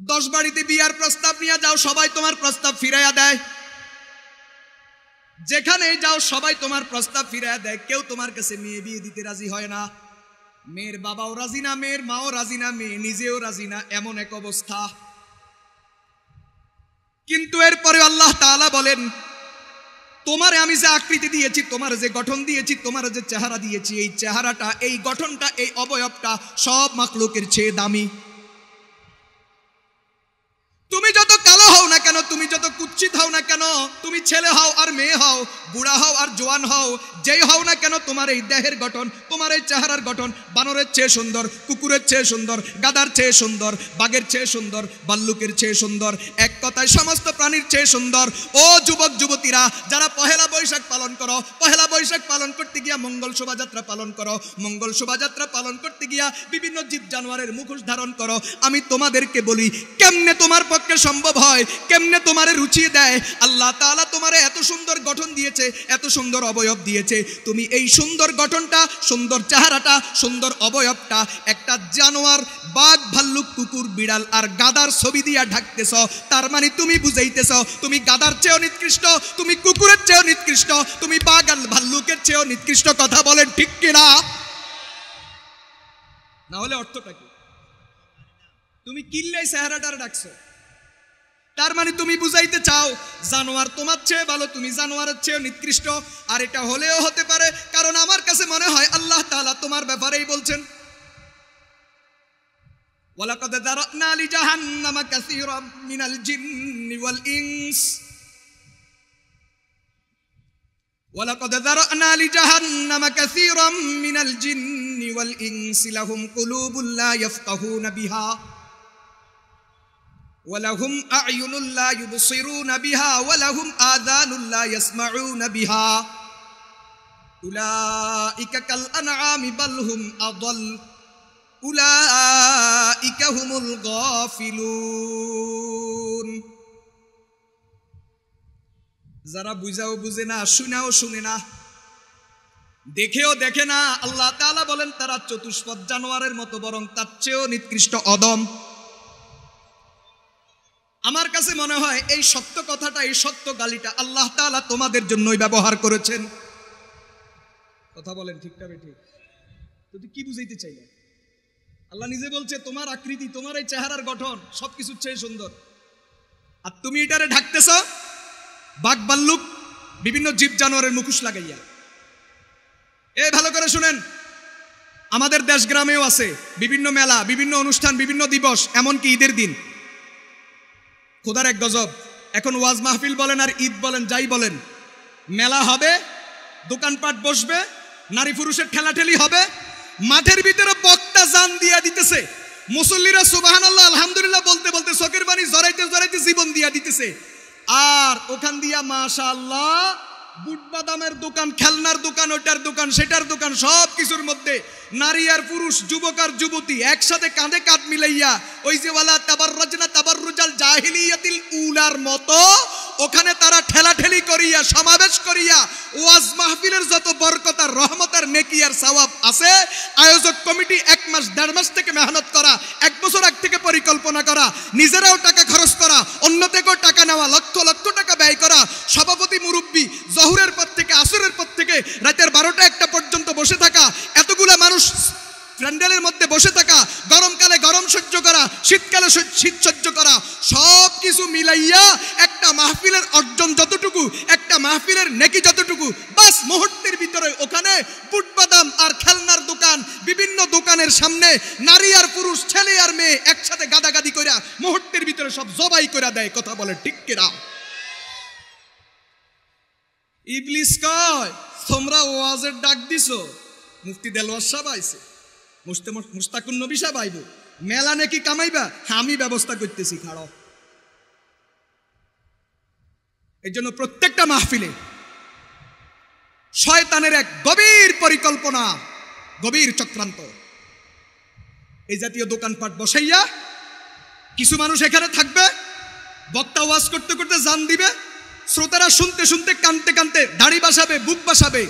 10 বাড়িতে বিয়ার প্রস্তাব নিয়ে যাও, সবাই তোমার প্রস্তাব ফিরাইয়া দেয়। যেখানে যাও সবাই তোমার প্রস্তাব ফিরাইয়া দেয়, কেউ তোমার কাছে মেয়ে বিয়ে দিতে রাজি হয় না। মেয়ের বাবাও রাজি না, মেয়ের মাও রাজি না, মেয়ে নিজেও রাজি না, এমন এক অবস্থা। কিন্তু এরপরে আল্লাহ তাআলা বলেন, তোমারে আমি যে আকৃতি দিয়েছি, তোমার যে গঠন দিয়েছি, তোমার যে চেহারা দিয়েছি, এই চেহারাটা, এই গঠনটা, এই অবয়বটা সব মাখলুকের চেয়ে দামি। তুমি যত কালো হও না কেন, তুমি যত কুৎসিত হও না কেন, তুমি ছেলে হও আর মেয়ে হও, বুড়া হও আর জোয়ান হও, যেই হও না কেন, তোমার এই দেহের গঠন, তোমার এই চেহারার গঠন বানরের চেয়ে সুন্দর, কুকুরের চেয়ে সুন্দর, গাধার চেয়ে সুন্দর, বাঘের চেয়ে সুন্দর, ভাল্লুকের চেয়ে সুন্দর, এক কথায় সমস্ত প্রাণীর চেয়ে সুন্দর। ও যুবক যুবতীরা, যারা পহেলা বৈশাখ পালন করো, পহেলা বৈশাখ পালন করতে গিয়া মঙ্গল শোভাযাত্রা পালন করো, মঙ্গল শোভাযাত্রা পালন করতে গিয়া বিভিন্ন জীব জানোয়ারের মুখোশ ধারণ করো, আমি তোমাদেরকে বলি কেমনে তোমার পক্ষে সম্ভব হয়, কেমনে তোমারে রুচিয়ে দেয়। আল্লাহ তাআলা তোমারে এত সুন্দর গঠন দিয়েছে, এত সুন্দর অবয়ব দিয়েছে, তুমি এই সুন্দর গঠনটা, সুন্দর চেহারাটা, সুন্দর অবয়বটা একটা জানোয়ার, বাঘ, ভাল্লুক, কুকুর, বিড়াল আর গাদার ছবি দিয়া ঢাকতেছ। তার মানে তুমি বুঝাইতেছ তুমি গাদার চেয়েও নিকৃষ্ট, তুমি কুকুরের চেয়েও নিকৃষ্ট, তুমি বাঘ আর ভাল্লুকের চেয়েও নিকৃষ্ট। কথা বলেন ঠিক কিনা? না হলে অর্থটা কি? তুমি কিল্লাই চেহারাটার ডাকছো, তার মানে তুমি বুঝাইতে চাও জানোয়ার তোমার চেয়ে ভালো, তুমি জানোয়ারের চেয়ে নিকৃষ্ট। আর এটা হলেও হতে পারে, কারণ আমার কাছে মনে হয় আল্লাহ তাআলা তোমার ব্যাপারেই বলছেন, ওয়ালাকাদ যারানা লিজাহান্নামা কাসীরাম মিনাল জিন্নি ওয়াল ইনস, ওয়ালাকাদ যারানা লিজাহান্নামা কাসীরাম মিনাল জিন্নি ওয়াল ইনসি লাহুম কুলুবুন লা ইয়াফকাহুনা বিহা ওয়ালাহুম আ'য়ুনুন লা ইউবসিরুনা বিহা ওয়ালাহুম আযানুন লা ইয়াসমাউনা বিহা উলাইকা কাল আনআমি বাল হুম আদাল উলাইকা হুমুল গাফিলুন। যারা বুঝাও বুঝে না, শুনাও শুনে না, দেখেও দেখে না, আল্লাহ তাআলা বলেন তারা চতুষ্পদ জানোয়ারের মতো, বরং তার চেয়েও নিকৃষ্ট, অদম। আমার কাছে মনে হয় এই সত্য কথাটা, এই সত্য গালিটা আল্লাহ তাআলা তোমাদের জন্যই ব্যবহার করেছেন। কথা বলেন ঠিক না ঠিক? তো কি বুঝাইতে চাইলে? আল্লাহ নিজে বলছে তোমার আকৃতি, তোমার এই চেহারার গঠন সবকিছুর চেয়ে সুন্দর, আর তুমি এটারে ঢাকতেছ বাঘ, ভাল্লুক, বিভিন্ন জীব জানোয়ারের মুখোশ লাগাইয়া। এই ভালো করে শুনেন, আমাদের দেশ গ্রামেও আছে বিভিন্ন মেলা, বিভিন্ন অনুষ্ঠান, বিভিন্ন দিবস, এমনকি ঈদের দিন। খোদার এক গজব, এখন ওয়াজ মাহফিল বলেন আর ঈদ বলেন, যাই বলেন, মেলা হবে, দোকানপাট বসবে, নারী পুরুষের ঠেলাঠেলি হবে, মাঠের ভিতরে বক্তা জান দিয়া দিতেছে, মুসল্লিরা সুবহানাল্লাহ আলহামদুলিল্লাহ বলতে বলতে চোখের পানি জড়াইতে জড়াইতে জীবন দিয়া দিতেছে। আর ওখান দিয়া মাশাআল্লাহ বুট বাদামের দোকান, খেলনার দোকান, ওটার দোকান, সেটার দোকান, সব কিছুর মধ্যে নারী আর পুরুষ, যুবক আর যুবতী একসাথে কাঁধে কাঁধ মিলাইয়া, ওই যে ওয়ালা তাবাররাজনা তাবাররুজাল জাহিলিয়াতিল উলার মতো ওখানে তারা ঠেলাঠেলি করিয়া, সমাবেশ করিয়া, ওয়াজ মাহফিলের যত বরকত আর রহমত আর নেকি আর সওয়াব আছে, আয়োজক কমিটি 1 মাস 1.5 মাস থেকে মেহনত করা, 1 বছর আগ থেকে পরিকল্পনা করা, নিজেরাও টাকা খরচ করা, অন্য থেকেও টাকা নেওয়া, লক্ষ লক্ষ টাকা ব্যয় করা, সভাপতি মুরব্বী জহুরের পর থেকে আসরের পর থেকে রাতের 12টা 1টা পর্যন্ত বসে থাকা, এতগুলা মানুষ প্যান্ডেলের মধ্যে বসে থাকা, গরমকালে গরম সহ্য করা, শীতকালে শীত সহ্য করা, সব কিছু মিলাইয়া একটা মাহফিলের অর্জন যতটুকু, একটা মাহফিলের নেকি যতটুকু, বাস মুহূর্তের ভিতরে ওখানে বুট বাদাম আর খেলনার দোকান, বিভিন্ন দোকানের সামনে নারী আর পুরুষ, ছেলে আর মেয়ে একসাথে গাদাগাদি কইরা মুহূর্তের ভিতরে সব জবাই করে দেয়। কথা বলে ঠিক কিনা? ইবলিস কয় তোমরা ওয়াজের ডাক দিছো, মুফতি দেলওয়ার সাহেব আইছে, মুস্তাকুন নবী সাহেব আইব, মেলা নাকি কামাইবা, আমি ব্যবস্থা করতেছি, খাড়ো। এই জন্য প্রত্যেকটা মাহফিলে শয়তানের এক গভীর পরিকল্পনা, গভীর চক্রান্ত। এই জাতীয় দোকানপাট বসাইয়া কিছু মানুষ এখানে থাকবে, বক্তা ওয়াজ করতে করতে জান দিবে, শ্রোতারা শুনতে শুনতে কানতে কানতে দাড়ি বাসাবে, বুক বাসাবে,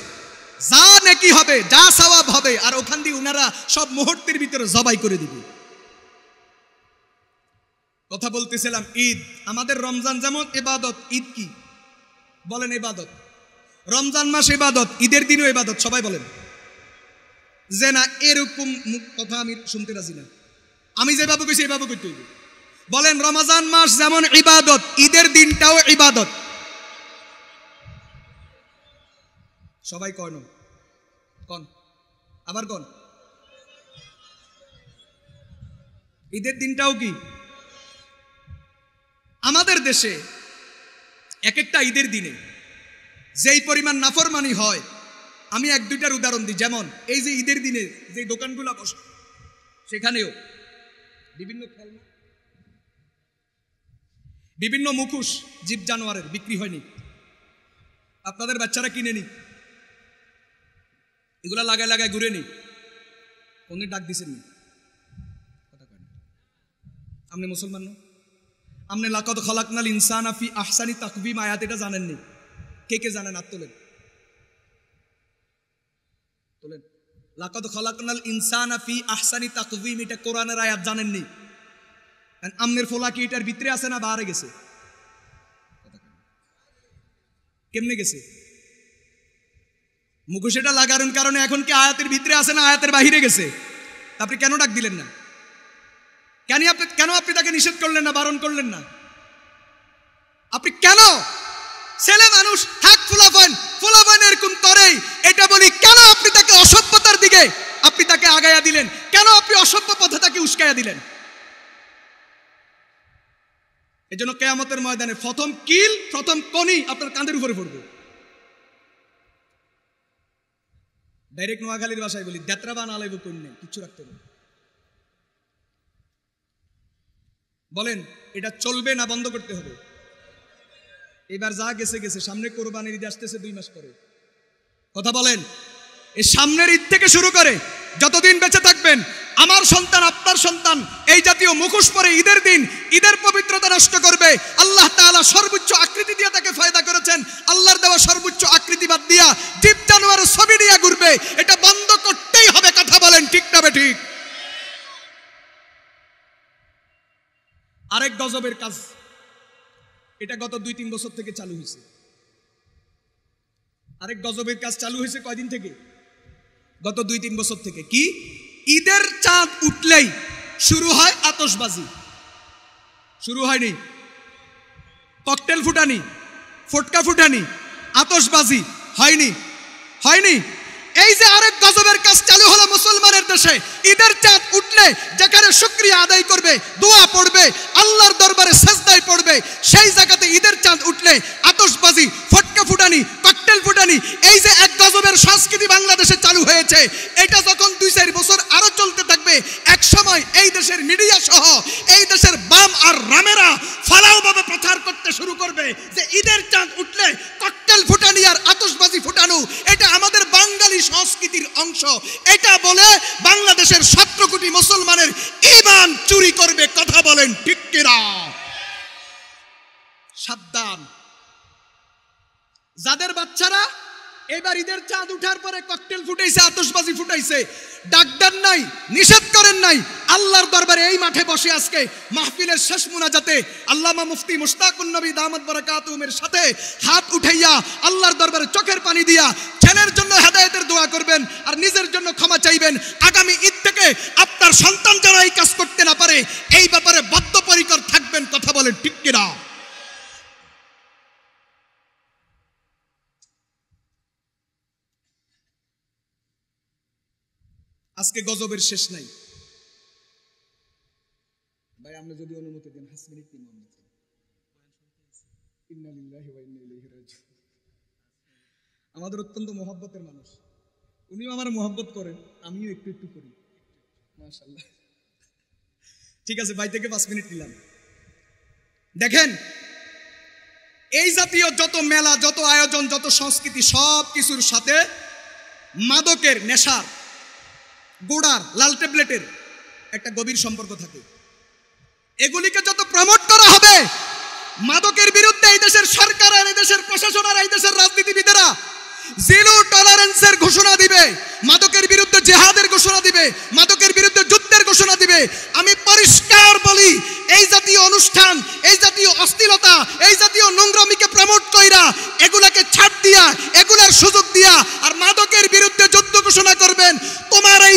যা নেকি হবে, যা সওয়াব হবে, আর ওখান দিয়ে উনারা সব মুহূর্তের ভিতরে জবাই করে দিবে। কথা বলতেছিলাম ঈদ, আমাদের রমজান যেমন ইবাদত, ঈদ কি বলেন? ইবাদত। রমজান মাস ইবাদত, ঈদের দিনও ইবাদত। সবাই বলেন যে না, এরকম কথা আমি শুনতে রাজি না, আমি যেভাবে কইছি এভাবে করতে হইবে। বলেন রমজান মাস যেমন ইবাদত, ঈদের দিনটাও ইবাদত। সবাই কন, কন আবার কন, ঈদের দিনটাও কি? আমাদের দেশে এক একটা ঈদের দিনে যেই পরিমাণ নাফরমানি হয়, আমি এক দুইটার উদাহরণ দিই। যেমন এই যে ঈদের দিনে যে দোকানগুলো বসে, সেখানেও বিভিন্ন খেলনা, বিভিন্ন মুখোশ জীব জানোয়ারের বিক্রি হয়নি, আপনাদের বাচ্চারা কিনে নি, এগুলা লাগায় লাগায় ঘুরে নি। কোনদিন ডাক দিছেন নি? আপনি মুসলমান না? আপনি লাকাদ খালাকনাল ইনসানা ফি আহসানি তাকওয়িম আয়াত এটা জানেননি? কে কে জানেন? হাত তোলেন, তোলেন। লাকাদ খালাকনাল ইনসানা ফি আহসানি তাকওয়িম এটা কোরআনের আয়াত জানেননি? আমনের ফোলা কি এটার ভিতরে আছে না বাইরে গেছে? কেমনে গেছে? মুখোশটা লাগানোর কারণে এখন কি আয়াতের ভিতরে আছে না আয়াতের বাহিরে গেছে? আপনি কেন ডাক দিলেন না? কেন আপনি তাকে নিষেধ করলেন না, বারণ করলেন না? আপনি কেন? ছেলে মানুষ হাক ফুলাফান এরকম করেই এটা বলি, কেন আপনি তাকে অসভ্যতার দিকে আপনি তাকে আগায়া দিলেন? কেন আপনি অসভ্য পথে তাকে উস্কায়া দিলেন? এই জন্য কিয়ামতের ময়দানে প্রথম কনি আপনার কাঁধের উপরে পড়বে। ডাইরেক্ট নোয়াখালীর ভাষায় বলি, দেত্রাবান আলাইব কন্যা, কিচ্ছু রাখতে হবে। বলেন এটা চলবে না বন্ধ করতে হবে? এবার যা গেছে গেছে, সামনে কোরবানির ঈদ আসতেছে 2 মাস পরে। কথা বলেন, এই সামনের ঈদ থেকে শুরু করে যতদিন বেঁচে থাকবেন, আমার সন্তান আপনার সন্তান এই জাতীয় মুখোশ পরে ঈদের দিন ঈদের পবিত্রতা নষ্ট করবে। আল্লাহ তাআলা সর্বোচ্চ আকৃতি দিয়ে তাকে ফায়দা করেছেন, আল্লাহর দেওয়া সর্বোচ্চ আকৃতি বাদ দিয়া জীব জানোয়ারের ছবি দিয়ে ঘুরবে। এটা বন্ধ করতেই হবে। কথা বলেন ঠিক না বেঠিক? আরেক গজবের কাজ, এটা গত 2-3 বছর থেকে চালু হয়েছে। আরেক গজবের কাজ চালু হয়েছে কয়দিন থেকে? গত 2-3 বছর থেকে। কি? ঈদের চাঁদ উঠলেই শুরু হয় আতশবাজি। শুরু হয়নি? ককটেল ফুটানি, ফটকা ফুটানি, আতশবাজি হয়নি? এই যে আরেক গজবের কাজ চালু হলো মুসলমানের দেশে। ঈদের চাঁদ উঠলে যেখানে শুকরিয়া আদায় করবে, দোয়া পড়বে, আল্লাহর দরবারে সেজদায় পড়বে, সেই জায়গাতে ঈদের চাঁদ উঠলে আতশবাজি, ফটকা ফুটানি, ককটেল ফুটানি, এই যে এক গজবের সংস্কৃতি বাংলাদেশে চালু হয়েছে, এটা যখন 2-4 বছর আরো চলতে থাকবে, এক সময় এই দেশের মিডিয়া সহ এই দেশের বাম আর রামেরা ফালাওভাবে প্রচার করতে শুরু করবে যে ঈদের চাঁদ উঠলে ককটেল ফুটানি আর আতশবাজি ফুটানো এটা আমাদের বাঙালি সংস্কৃতির অংশ। এটা বলে বাংলাদেশের 17 কোটি মুসলমানের ঈমান চুরি করবে। কথা বলেন ঠিক কিনা? সাবধান। যাদের বাচ্চারা এবার ঈদের চাঁদ উঠার পরে ককটেল ফুটাইছে, আতশবাজি ফুটাইছে, ডাক্তার নাই, নিষেধ করেন নাই, আল্লাহর দরবারে এই মাঠে বসে আজকে মাহফিলের শেষ মুনাজাতে আল্লামা মুফতি মুশতাকুন নবী দামাত বারাকাতুহুমের সাথে হাত উঠাইয়া আল্লাহর দরবারে চোখের পানি দিয়া ছেলের জন্য হেদায়েতের দোয়া করবেন আর নিজের জন্য ক্ষমা চাইবেন। আগামী ঈদ থেকে আপনার সন্তান যেন এই কাজ করতে না পারে, এই ব্যাপারে বদ্ধপরিকর থাকবেন। কথা বলেন ঠিক কিনা? আজকে গজবের শেষ নাই ভাই। আপনি যদি অনুমতি দেন 5 মিনিট। আমাদের অত্যন্ত মহব্বতের মানুষ, উনিও আমার মহব্বত করেন, আমিও একটু একটু করি, মাশাআল্লাহ। ঠিক আছে ভাই, থেকে 5 মিনিট নিলাম। দেখেন, এই জাতীয় যত মেলা, যত আয়োজন, যত সংস্কৃতি, সব কিছুর সাথে মাদকের, নেশার, গোড়ার, লাল ট্যাবলেটের একটা গভীর সম্পর্ক থাকে। এগুলিকে যত প্রমোট করা হবে, মাদকের বিরুদ্ধে এই দেশের সরকার আর এই দেশের প্রশাসন আর এই দেশের রাজনীতিবিদেরা জিরো টলারেন্সের ঘোষণা দিবে, মাদকের বিরুদ্ধে জেহাদের ঘোষণা দিবে, মাদকের বিরুদ্ধে যুদ্ধের ঘোষণা দিবে। আমি পরিষ্কার বলি, এই জাতীয় অনুষ্ঠান, এই জাতীয় অশ্লীলতা, এই জাতীয় নোংরামিকে প্রমোট কইরা, এগুলাকে ছাড় দিয়া, এগুলার সুযোগ দিয়া আর মাদকের বিরুদ্ধে যুদ্ধ ঘোষণা করবেন, তোমার এই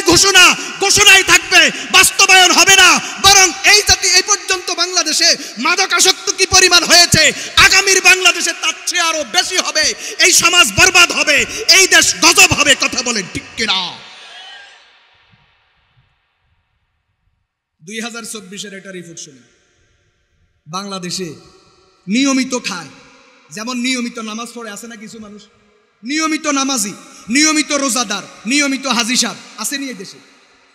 ঘোষণাই থাকবে, বাস্তবায়ন হবে না। বরং এই জাতি এই পর্যন্ত বাংলাদেশে মাদকাসক্ত কি পরিমাণ হয়েছে, আগামীর বাংলাদেশে তার চেয়ে আরো বেশি হবে। এই সমাজ বরবাদ হবে, এই দেশ গজব হবে। কথা বলেন ঠিক কিনা? 2024-এর একটা রিপোর্ট শুনি, বাংলাদেশে নিয়মিত খায়, যেমন নিয়মিত নামাজ পড়ে, আছে না কিছু মানুষ নিয়মিত নামাজি, নিয়মিত রোজাদার, নিয়মিত হাজি সাহেব আসেনি এই দেশে।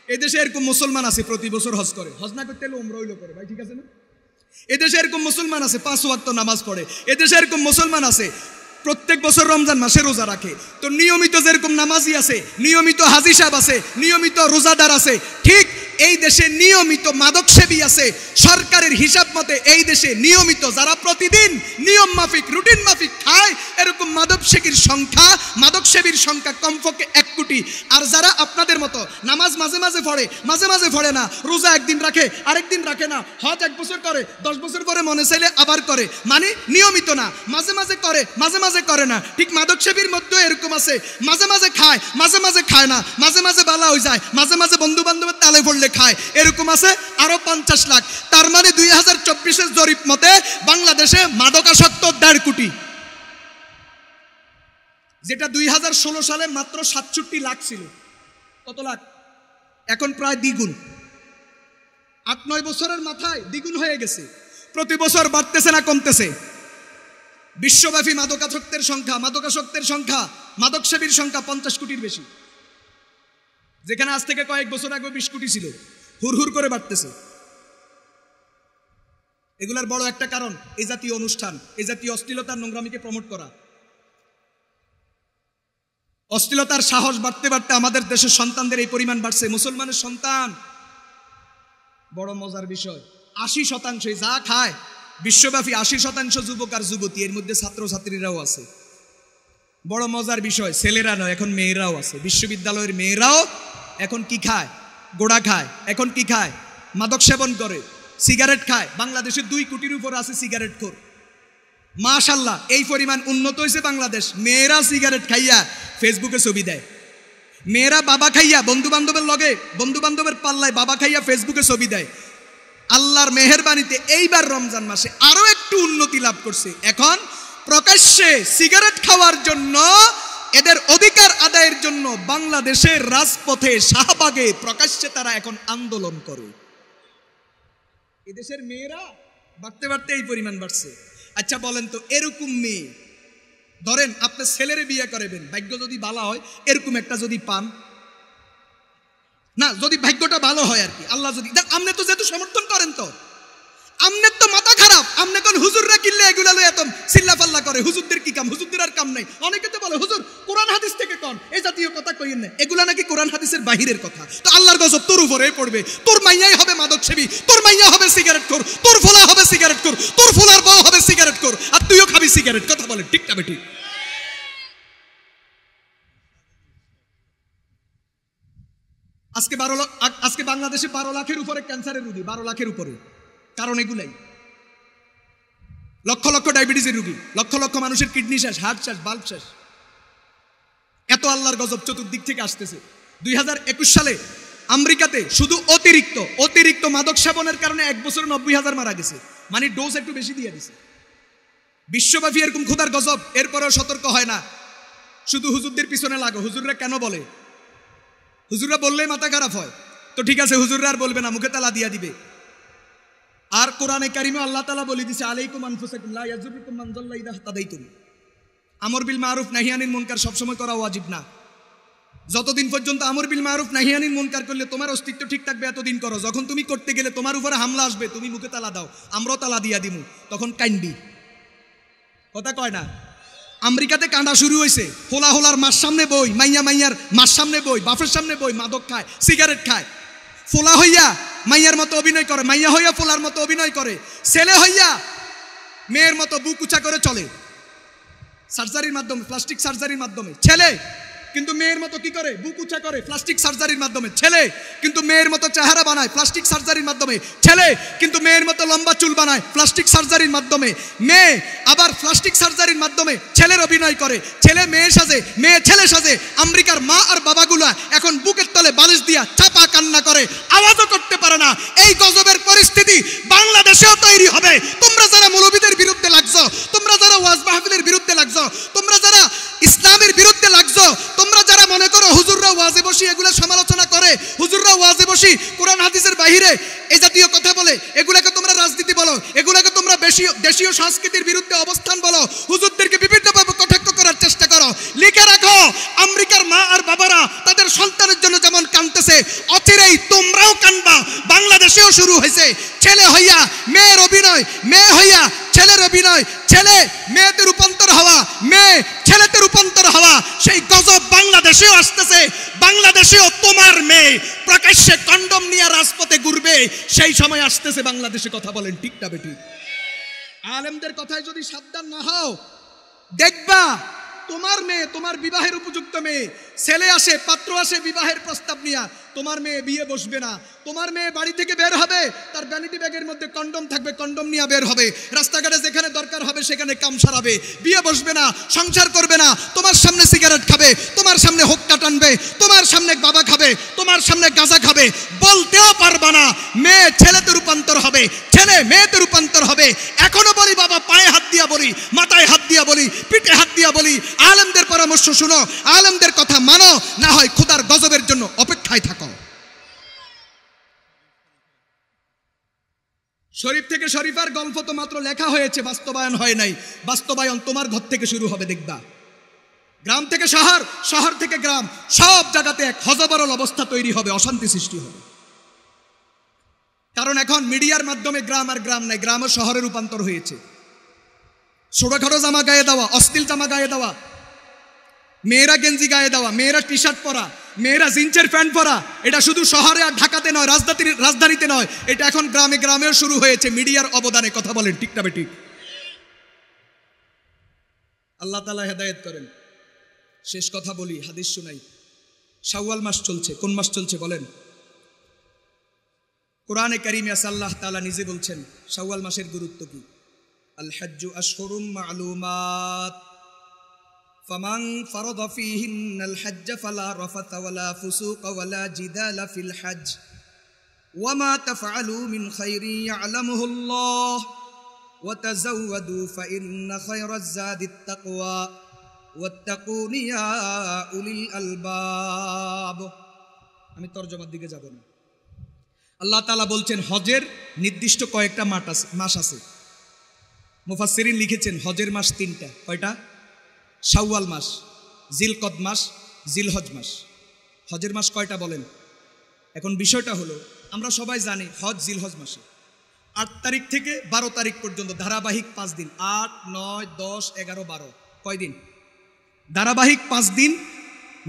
এদেশে এরকম মুসলমান আছে প্রতি বছর হজ করে, হজ না করতে হলে উমরা হইলো করে, ভাই ঠিক আছে না? এদেশে এরকম মুসলমান আছে 5 ওয়াক্ত নামাজ পড়ে, এদেশে এরকম মুসলমান আছে প্রত্যেক বছর রমজান মাসে রোজা রাখে। তো নিয়মিত যেরকম নামাজি আছে, নিয়মিত হাজি সাহেব আছে, নিয়মিত রোজাদার আছে, ঠিক এই দেশে নিয়মিত মাদক সেবী আছে। সরকারের হিসাব মতে এই দেশে নিয়মিত যারা প্রতিদিন নিয়ম মাফিক রুটিন মাফিক খায়, এরকম মাদক সেবীর সংখ্যা কমপক্ষে 1 কোটি। আর যারা আপনাদের মতো নামাজ মাঝে মাঝে পড়ে, মাঝে মাঝে পড়ে না, রোজা একদিন রাখে আরেকদিন রাখে না, হজ 1 বছর করে 10 বছর পরে মনে চাইলে আবার করে, মানে নিয়মিত না, মাঝে মাঝে করে মাঝে মাঝে করে না। ঠিক মাদক সেবীর মধ্যেও এরকম আছে, মাঝে মাঝে খায় মাঝে মাঝে খায় না, মাঝে মাঝে বালা হয়ে যায়, মাঝে মাঝে বন্ধু বান্ধবের তালে পড়লে খায়, এরকম আছে আরো 50 লাখ। তার মানে 2024-এর জরিপ মতে বাংলাদেশে মাদকাসক্ত 1.5 কোটি, যেটা 2016 সালে মাত্র 67 লাখ ছিল। কত লাখ? এখন প্রায় দ্বিগুণ, 8-9 বছরের মাথায় দ্বিগুণ হয়ে গেছে। প্রতি বছর বাড়তেছে না কমতেছে? বিশ্বব্যাপী মাদকাসক্তের সংখ্যা, মাদক সেবীর সংখ্যা 50 কোটির বেশি, যেখানে আজ থেকে কয়েক বছর আগে 20 কোটি ছিল, হুড় করে বাড়তেছে। এগুলার বড় একটা কারণ এই জাতীয় অনুষ্ঠান, এই জাতীয় অশ্লীলতার নোংরামিকে প্রমোট করা। অশ্লীলতার সাহস বাড়তে বাড়তে আমাদের দেশের সন্তানদের এই পরিমাণ বাড়ছে। মুসলমানের সন্তান, বড় মজার বিষয়, 80% যা খায় বিশ্বব্যাপী 80% যুবক আর যুবতী, এর মধ্যে ছাত্রছাত্রীরাও আছে। বড় মজার বিষয়, ছেলেরা নয়, এখন মেয়েরাও আছে। বিশ্ববিদ্যালয়ের মেয়েরাও এখন কি খায়? গোড়া খায়। এখন কি খায়? মাদক সেবন করে, সিগারেট খায়। বাংলাদেশে 2 কোটির উপর আছে সিগারেট খোর। মাশাআল্লাহ, এই পরিমাণ উন্নত হয়েছে বাংলাদেশ। মেয়েরা সিগারেট খাইয়া ফেসবুকে ছবি দেয়, মেয়েরা বাবা খাইয়া বন্ধু বান্ধবের পাল্লায় বাবা খাইয়া ফেসবুকে ছবি দেয়। আল্লাহর মেহেরবানিতে এইবার রমজান মাসে আরো একটু উন্নতি লাভ করছে। এখন প্রকাশ্যে সিগারেট খাওয়ার জন্য, এদের অধিকার আদায়ের জন্য বাংলাদেশের রাজপথে, শাহবাগে প্রকাশ্যে তারা এখন আন্দোলন করে। এদেশের মেয়েরা বাড়তে বাড়তে এই পরিমাণ বাড়ছে। আচ্ছা বলেন তো, এরকম মেয়ে ধরেন আপনি ছেলেরে বিয়ে করবেন, ভাগ্য যদি ভালো হয় এরকম একটা যদি পান, না যদি ভাগ্যটা ভালো হয় আর কি, আল্লাহ যদি দেখ, আপনি তো যেহেতু সমর্থন করেন, তো আমনের তো মাথা খারাপ। আপনি কোন হুজুররা কিনলে এগুলা লই এত চিল্লা পাল্লা করে, হুজুরদের কি কাম? হুজুরদের আর কাম নাই। অনেকে তো বলে হুজুর কোরআন হাদিস থেকে কোন এই জাতীয় কথা কইেন না, এগুলা নাকি কোরআন হাদিসের বাহিরের কথা। তো আল্লাহর গজব তোর উপরে পড়বে। তোর মাইয়াই হবে মাদক সেবী, তোর মাইয়া হবে সিগারেট খোর, তোর ফোলা হবে সিগারেট খোর, তোর ফোলার বউ হবে সিগারেট খোর, আর তুইও খাবি সিগারেট। কথা বলে ঠিক না বেটি? আজকে বাংলাদেশে 12 লাখের উপরে ক্যান্সারের রোগী, 12 লাখের উপরে। কারণ এগুলাই, লক্ষ লক্ষ ডায়াবেটিসের রোগী, লক্ষ লক্ষ মানুষের কিডনি শেষ, হার্ট শেষ, বাল্ব শেষ। এত আল্লাহর গজব চতুর্দিক থেকে আসতেছে। 2021 সালে আমেরিকাতে শুধু অতিরিক্ত মাদক সেবনের কারণে 1 বছরে 90,000 মারা গেছে। মানে ডোজ একটু বেশি দিয়ে দিছে। বিশ্বব্যাপী এরকম ক্ষুধার গজব, এরপরেও সতর্ক হয় না। শুধু হুজুরদের পিছনে লাগো। হুজুররা কেন বলে? হুজুররা বললেই মাথা খারাপ হয়। তো ঠিক আছে, হুজুররা আর বলবে না, মুখে তালা দিয়া দিবে। আর কোরআনে কারিমে আল্লাহ তাআলা বলে দিয়েছে, আলাইকুম আনফুসাকুম লা ইয়াজুরুকুম মান যাল্লা ইযা তাদাইতুম। আমর বিল মারুফ নাহি আনিল মুনকার সবসময় করা ওয়াজিব না। যতদিন পর্যন্ত আমর বিল মারুফ নাহি আনিল মুনকার করলে তোমার অস্তিত্ব ঠিক থাকবে এতদিন করো। যখন তুমি করতে গেলে তোমার উপরে হামলা আসবে, তুমি মুখে তালা দাও, আমরাও তালা দিয়া দিমু, তখন কাইনবি। কথা কয় না? আমেরিকাতে কাঁদা শুরু হয়েছে। হোলার মার সামনে বই, মাইয়ার মার সামনে বই, বাপের সামনে বই, মাদক খায়, সিগারেট খায়। ফোলা হইয়া মাইয়ার মতো অভিনয় করে, মাইয়া হইয়া ফোলার মতো অভিনয় করে, ছেলে হইয়া মেয়ের মতো বুক উঁচা করে চলে সার্জারির মাধ্যমে, প্লাস্টিক সার্জারির মাধ্যমে। ছেলে কিন্তু মেয়ের মতো কি করে? বুক উঁচা করে প্লাস্টিক সার্জারির মাধ্যমে। ছেলে কিন্তু মেয়ের মতো চেহারা বানায় প্লাস্টিক সার্জারির মাধ্যমে। ছেলে কিন্তু মেয়ের মতো লম্বা চুল বানায় প্লাস্টিক সার্জারির মাধ্যমে। মেয়ে আবার প্লাস্টিক সার্জারির মাধ্যমে ছেলের অভিনয় করে, ছেলে মেয়ে সাজে, মেয়ে ছেলে সাজে। আমেরিকার মা আর বাবাগুলা এখন বুকের তলে বালিশ দিয়া চাপা কান্না করে, আওয়াজও করতে পারে না। এই গজবের পরিস্থিতি বাংলাদেশেও তৈরি হবে। তোমরা যারা মৌলবীদের বিরুদ্ধে লাগছো, তোমরা যারা ওয়াজ মাহফিলের বিরুদ্ধে লাগছো, তোমরা যারা ইসলামের বিরুদ্ধে লাগছো, তোমরা যারা মনে করো হুজুররা ওয়াজে বসি এগুলা সমালোচনা করে, হুজুররা ওয়াজে বসি কোরআন হাদিসের বাইরে এই জাতীয় কথা বলে, এগুলাকে তোমরা রাজনীতি বলো, এগুলাকে তোমরা বেশি দেশীয় সংস্কৃতির বিরুদ্ধে অবস্থান বলো, হুজুরদেরকে বিভিন্নভাবে কটাক্ষ করার চেষ্টা করো, লিখে রাখো আমেরিকার মা আর বাবারা তাদের সন্তানের জন্য যেমন কাঁদতেছে, অচিরেই তোমরাও কাঁদবা। বাংলাদেশেও শুরু হয়েছে ছেলে হইয়া মেয়ের অভিনয়, মেয়ে হইয়া ছেলের অভিনয়, ছেলে মেয়েতে রূপান্তর হওয়া, মেয়ে ছেলেতে রূপান্তর হওয়া, সেই গজব বাংলাদেশেও আসতেছে। বাংলাদেশেও তোমার মেয়ে প্রকাশ্যে কন্ডম নিয়ে রাজপথে ঘুরবে, সেই সময় আসতেছে বাংলাদেশে। কথা বলেন ঠিক না বেঠিক? আলেমদের কথায় যদি সাবধান না হও, দেখবা তোমার মেয়ে, তোমার বিবাহের উপযুক্ত মেয়ে, ছেলে আসে, পাত্র আসে বিবাহের প্রস্তাব নিয়ে, তোমার মেয়ে বিয়ে বসবে না। তোমার মেয়ে বাড়ি থেকে বের হবে, তার ভ্যানিটি ব্যাগের মধ্যে কন্ডম থাকবে, কন্ডম নিয়ে বের হবে, রাস্তাঘাটে যেখানে দরকার হবে সেখানে কাম সারাবে, বিয়ে বসবে না, সংসার করবে না। তোমার সামনে সিগারেট খাবে, তোমার সামনে হুক্কা টানবে, তোমার সামনে বাবা খাবে, তোমার সামনে গাঁজা খাবে, বলতেও পারবা না। মেয়ে ছেলেতে রূপান্তর হবে, ছেলে মেয়েতে রূপান্তর হবে। এখনো বলি বাবা, পায়ে হাত দিয়া বলি, মাথায় হাত দিয়া বলি, পিঠে হাত দিয়া বলি, আলেমদের পরামর্শ শুনো, আলেমদের কথা মানো, না হয় খোদার গজবের জন্য অপেক্ষায় থাকো। শরীফ থেকে শরীফার গল্প তো মাত্র লেখা হয়েছে, বাস্তবায়ন হয় নাই। বাস্তবায়ন তোমার ঘর থেকে শুরু হবে, দেখবা। গ্রাম থেকে শহর, শহর থেকে গ্রাম, সব জায়গাতে এক হযবরল অবস্থা তৈরি হবে, অশান্তি সৃষ্টি হবে। কারণ এখন মিডিয়ার মাধ্যমে গ্রাম আর গ্রাম নাই, গ্রাম ও শহরে রূপান্তর হয়েছে। ছোটখাটো জামা গায়ে দেওয়া, অশ্লীল জামা গায়ে দেওয়া, মেয়েরা গেঞ্জি গায়ে দেওয়া, মেয়েরা টি শার্ট পরা, মেয়েরা জিন্সের প্যান্ট পরা, এটা শুধু শহরে আর ঢাকাতে নয়, রাজধানীতে নয়, এটা এখন গ্রামে গ্রামেও শুরু হয়েছে মিডিয়ার অবদানে। কথা বলেন ঠিক না বেঠিক? আল্লাহ তাআলা হেদায়েত করেন। শেষ কথা বলি, হাদিস শুনাই। শাওয়াল মাস চলছে। কোন মাস চলছে বলেন? কোরআনে কারিমে আছে, আল্লাহ তাআলা নিজে বলছেন শাওয়াল মাসের গুরুত্ব কি। আল হজ্জু আশহুরুম মা'লুমাত ফামান ফারাদা ফীহিন্নাল হজ্জ ফালা রাফাথা ওয়ালা ফুসুকা ওয়ালা জিদালা ফিল হজ্জ ওয়া মা তাফআলু মিন খাইরিন ইয়া'লামুহুল্লাহ ওয়া তাযাওয়াদু ফাইন্না খায়রাজ যাদিত তাকওয়া ওয়াত্তাকুনি ইয়া উলিল আলবাব। আমি তরজমার দিকে যাব না। আল্লাহ তাআলা বলছেন হজের নির্দিষ্ট কয়েকটা মাস আছে। মুফাসসিরিন লিখেছেন হজের মাস তিনটা। কয়টা? শাওয়াল মাস, জিলকদ মাস, জিলহজ মাস। হজের মাস কয়টা বলেন? এখন বিষয়টা হলো, আমরা সবাই জানি হজ জিলহজ মাসে 8 তারিখ থেকে 12 তারিখ পর্যন্ত ধারাবাহিক 5 দিন। 8, 9, 10, 11, 12 কয় দিন? ধারাবাহিক 5 দিন।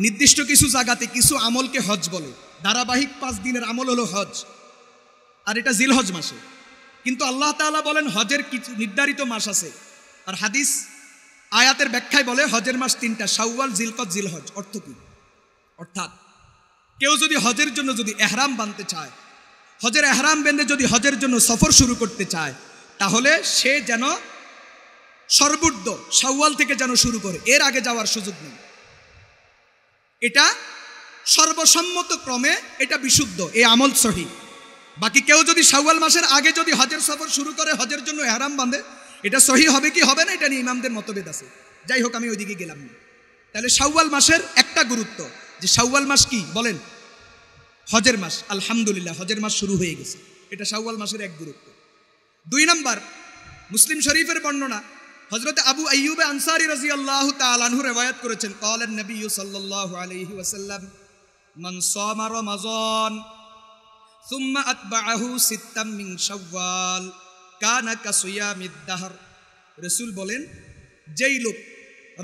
নির্দিষ্ট কিছু জায়গাতে কিছু আমলকে হজ বলে। ধারাবাহিক 5 দিনের আমল হলো হজ, আর এটা জিলহজ মাসে। কিন্তু আল্লাহ তাআলা বলেন হজের কিছু নির্ধারিত মাস আছে। আর হাদিস আয়াতের ব্যাখ্যায় বলে হজের মাস 3টা, শাওয়াল, জিলকদ, জিলহজ। অর্থ কি? অর্থাৎ কেউ যদি হজের জন্য যদি এহরাম বাঁধতে চায়, হজের এহরাম বেঁধে যদি হজের জন্য সফর শুরু করতে চায়, তাহলে সে যেন সর্বোচ্চ শাওয়াল থেকে যেন শুরু করে, এর আগে যাওয়ার সুযোগ নেই। এটা সর্বসম্মত ক্রমে এটা বিশুদ্ধ, এই আমল সহি। বাকি কেউ যদি শাওয়াল মাসের আগে যদি হজের সফর শুরু করে, হজের জন্য এহরাম বাঁধে, এটা সহি হবে কি হবে না এটা নিয়ে ইমামদের মতভেদ আছে। যাই হোক, আমি ওইদিকে গেলাম না। তাহলে শাওয়াল মাসের একটা গুরুত্ব, যে শাওয়াল মাস কি বলেন? হজের মাস। আলহামদুলিল্লাহ, হজের মাস শুরু হয়ে গেছে, এটা শাওয়াল মাসের এক গুরুত্ব। 2 নম্বর, মুসলিম শরীফের বর্ণনা, হযরত আবু আইয়ুব আনসারী রাদিয়াল্লাহু তাআলা আনহু রিওয়ায়াত করেছেন, ক্বালান নবী সাল্লাল্লাহু আলাইহি ওয়াসাল্লাম মান সামা রমাযান সুম্মা আতবাআহু সিত্তাম মিন শাওয়াল কানা কাসিয়ামিদ দাহর। রাসূল বলেন, যেই লোক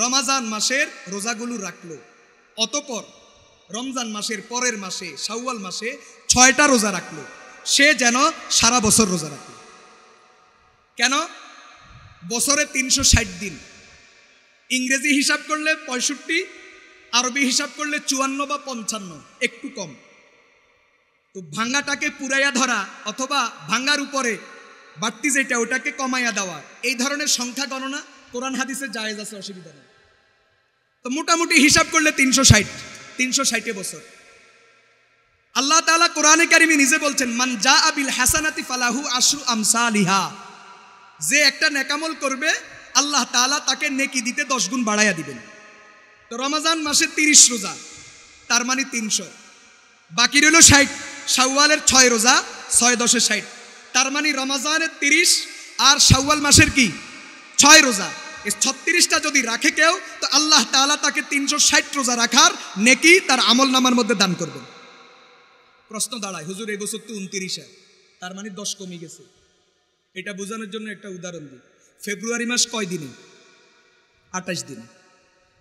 রমজান মাসের রোজাগুলো রাখলো, অতঃপর রমজান মাসের পরের মাসে শাওয়াল মাসে 6টা রোজা রাখলো, সে যেন সারা বছর রোজা রাখলো। কেন? বছরে 360 দিন, ইংরেজি হিসাব করলে 65, আরবি হিসাব করলে 54 বা 55, একটু কম। তো ভাঙ্গাটাকে পুরাইয়া ধরা অথবা ভাঙ্গার উপরে বাড়তি যেটা ওটাকে কমাইয়া দেওয়া, এই ধরনের সংখ্যা গণনা কোরআন হাদিসে জায়েজ আছে, অসুবিধা নেই। তো মোটামুটি হিসাব করলে 360 বছর। আল্লাহ তাআলা কোরআনে কারিমে নিজে বলছেন, মান জাআ বিল হাসানাতি ফালাহু আশরু আমসালিহা। যে একটা নেকামল করবে, আল্লাহ তাআলা তাকে নেকি দিতে 10 গুণ বাড়াইয়া দিবেন। তো রমজান মাসে 30 রোজা, তার মানে 300, বাকি রইল 60। শাওয়ালের 6 রোজা, 6 × 10 = 60, তার মানে রমজানের 30 আর শাওয়াল মাসের কি 6 রোজা। এই 36টা যদি রাখে কেউ, তো আল্লাহ তাআলা তাকে 360 রোজা রাখার নেকি তার আমল নামার মধ্যে দান করবেন। প্রশ্ন দাঁড়ায়, হুজুর এই বছর তো 29, তার মানে 10 কমে গেছে। এটা বোঝানোর জন্য একটা উদাহরণ দিই। ফেব্রুয়ারি মাস কয় দিনে? 28 দিনে।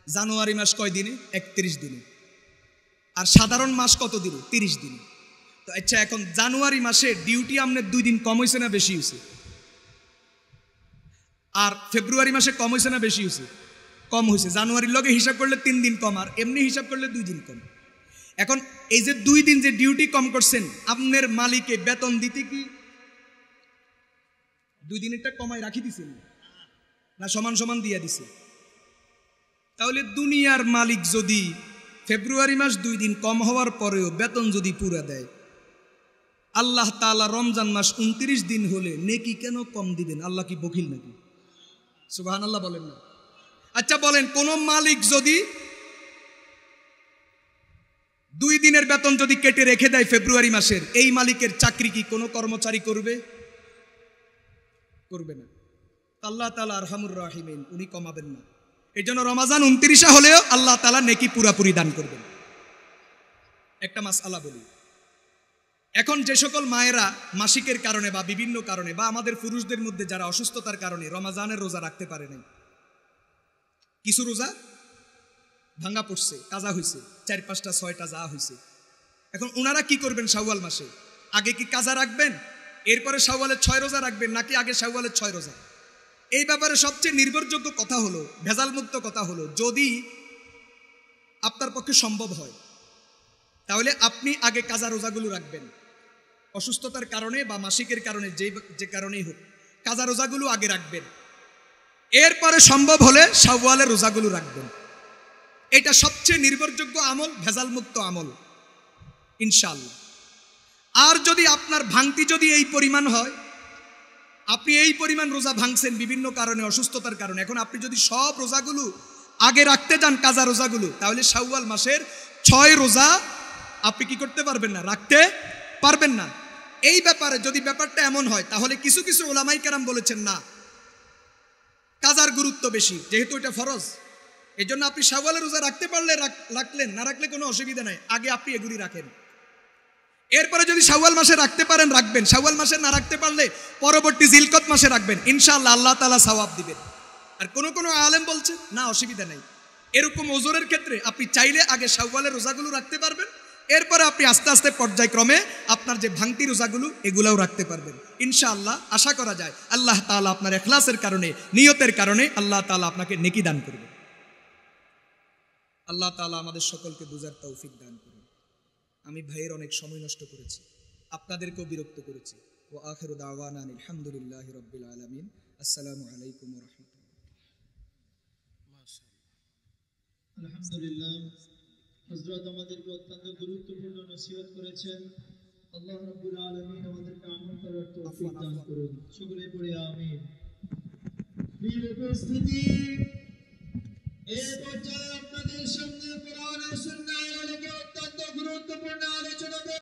জানুয়ারি মাস কয় দিনে? 31 দিনে। আর সাধারণ মাস কত দিনে? 30 দিনে। তো আচ্ছা, এখন জানুয়ারি মাসে ডিউটি আপনার 2 দিন কম হয়েছে না বেশি হয়েছে? আর ফেব্রুয়ারি মাসে কম হয়েছে না বেশি হয়েছে? কম হয়েছে। জানুয়ারির লগে হিসাব করলে 3 দিন কম, আর এমনি হিসাব করলে 2 দিন কম। এখন এই যে 2 দিন যে ডিউটি কম করছেন, আপনার মালিকে বেতন দিতে কি 2 দিনেরটা কমায় রাখি দিছেন না সমান সমান দিয়ে দিছে? তাহলে দুনিয়ার মালিক যদি ফেব্রুয়ারি মাস 2 দিন কম হওয়ার পরেও বেতন যদি পুরা দেয়, আল্লাহ তাআলা রমজান মাস 29 দিন হলে নেকি কেন কম দিবেন? আল্লাহ কি বখিল নাকি? সুবহানাল্লাহ বলেন না। আচ্ছা বলেন, কোন মালিক যদি 2 দিনের বেতন যদি কেটে রেখে দেয় ফেব্রুয়ারি মাসের, এই মালিকের চাকরি কি কোনো কর্মচারী করবে? করবে না। আল্লাহ তাআলা আরহামুর রাহিমিন, উনি কমাবেন না। এই জন্য রমাজান 29 হলেও আল্লাহ তাআলা নেকি পুরাপুরি দান করবেন। একটা মাসআলা বলি, এখন যে সকল মায়েরা মাসিকের কারণে বা বিভিন্ন কারণে বা আমাদের পুরুষদের মধ্যে যারা অসুস্থতার কারণে রমাজানের রোজা রাখতে পারে নাই, কিছু রোজা ভাঙ্গা পড়ছে, কাজা হয়েছে, 4, 5টা 6টা যা হয়েছে, এখন ওনারা কি করবেন? শাওয়াল মাসে আগে কি কাজা রাখবেন, এরপরে শাওয়ালের 6 রোজা রাখবেন, নাকি আগে শাওয়ালের 6 রোজা? এই ব্যাপারে সবচেয়ে নির্ভরযোগ্য কথা হলো, ভেজালমুক্ত কথা হলো, যদি আপনার পক্ষে সম্ভব হয় তাহলে আপনি আগে কাজা রোজাগুলো রাখবেন। অসুস্থতার কারণে বা মাসিকের কারণে যে কারণেই হোক, কাজা রোজাগুলো আগে রাখবেন। এরপরে সম্ভব হলে শাওয়ালের রোজাগুলো রাখবেন। এটা সবচেয়ে নির্ভরযোগ্য আমল, ভেজালমুক্ত আমল ইনশাআল্লাহ। আর যদি আপনার ভাঙতি যদি এই পরিমাণ হয়, আপনি এই পরিমাণ রোজা ভাঙছেন বিভিন্ন কারণে, অসুস্থতার কারণে, এখন আপনি যদি সব রোজাগুলো আগে রাখতে যান, কাজা রোজাগুলো, তাহলে শাওয়াল মাসের 6 রোজা আপনি কি করতে পারবেন না? রাখতে পারবেন না। এই ব্যাপারে যদি ব্যাপারটা এমন হয়, তাহলে কিছু কিছু উলামাই কেরাম বলেছেন না, কাজার গুরুত্ব বেশি, যেহেতু এটা ফরজ। এই জন্য আপনি শাওয়ালের রোজা রাখতে পারলে রাখলেন, না রাখলে কোনো অসুবিধা নাই, আগে আপনি এগুলি রাখেন। এরপরে যদি শাওয়াল মাসে রাখতে পারেন রাখবেন, শাওয়াল মাসে না রাখতে পারলে পরবর্তী জিলকত মাসে রাখবেন, ইনশাআল্লাহ আল্লাহ তাআলা সওয়াব দিবেন। আর কোন আলেম বলছে না, অসুবিধা নাই, এরকম ওজোরের ক্ষেত্রে আপনি চাইলে আগে শাওয়ালের রোজাগুলো রাখতে পারবেন, এরপরে আপনি আস্তে আস্তে পর্যায়ক্রমে আপনার যে ভাঙতি রোজাগুলো এগুলাও রাখতে পারবেন ইনশাআল্লাহ। আশা করা যায় আল্লাহ তাআলা আপনার ইখলাসের কারণে, নিয়তের কারণে আল্লাহ তাআলা আপনাকে নেকি দান করবেন। আল্লাহ তাআলা আমাদের সকলকে বুঝার তৌফিক দান করুন। আমি ভাইয়ের অনেক সময় নষ্ট করেছি, আপনাদেরকেও বিরক্ত করেছি। ওয়া আখিরু দাওয়ানা আলহামদুলিল্লাহি রাব্বিল আলামিন। আসসালামু আলাইকুম ওয়া রাহমাতুল্লাহ। আলহামদুলিল্লাহ, হযরত আমাদেরকে অত্যন্ত গুরুত্বপূর্ণ নসিহত করেছেন। আল্লাহ রাব্বুল আলামিন আমাদেরকে আমল করার তৌফিক দান করুন। সকলে পড়ে আমিন। প্রিয় উপস্থিতি, এই পর্যায়ে আপনাদের সামনে কোরআন ও সুন্নাহর আলোকে অত্যন্ত গুরুত্বপূর্ণ আলোচনা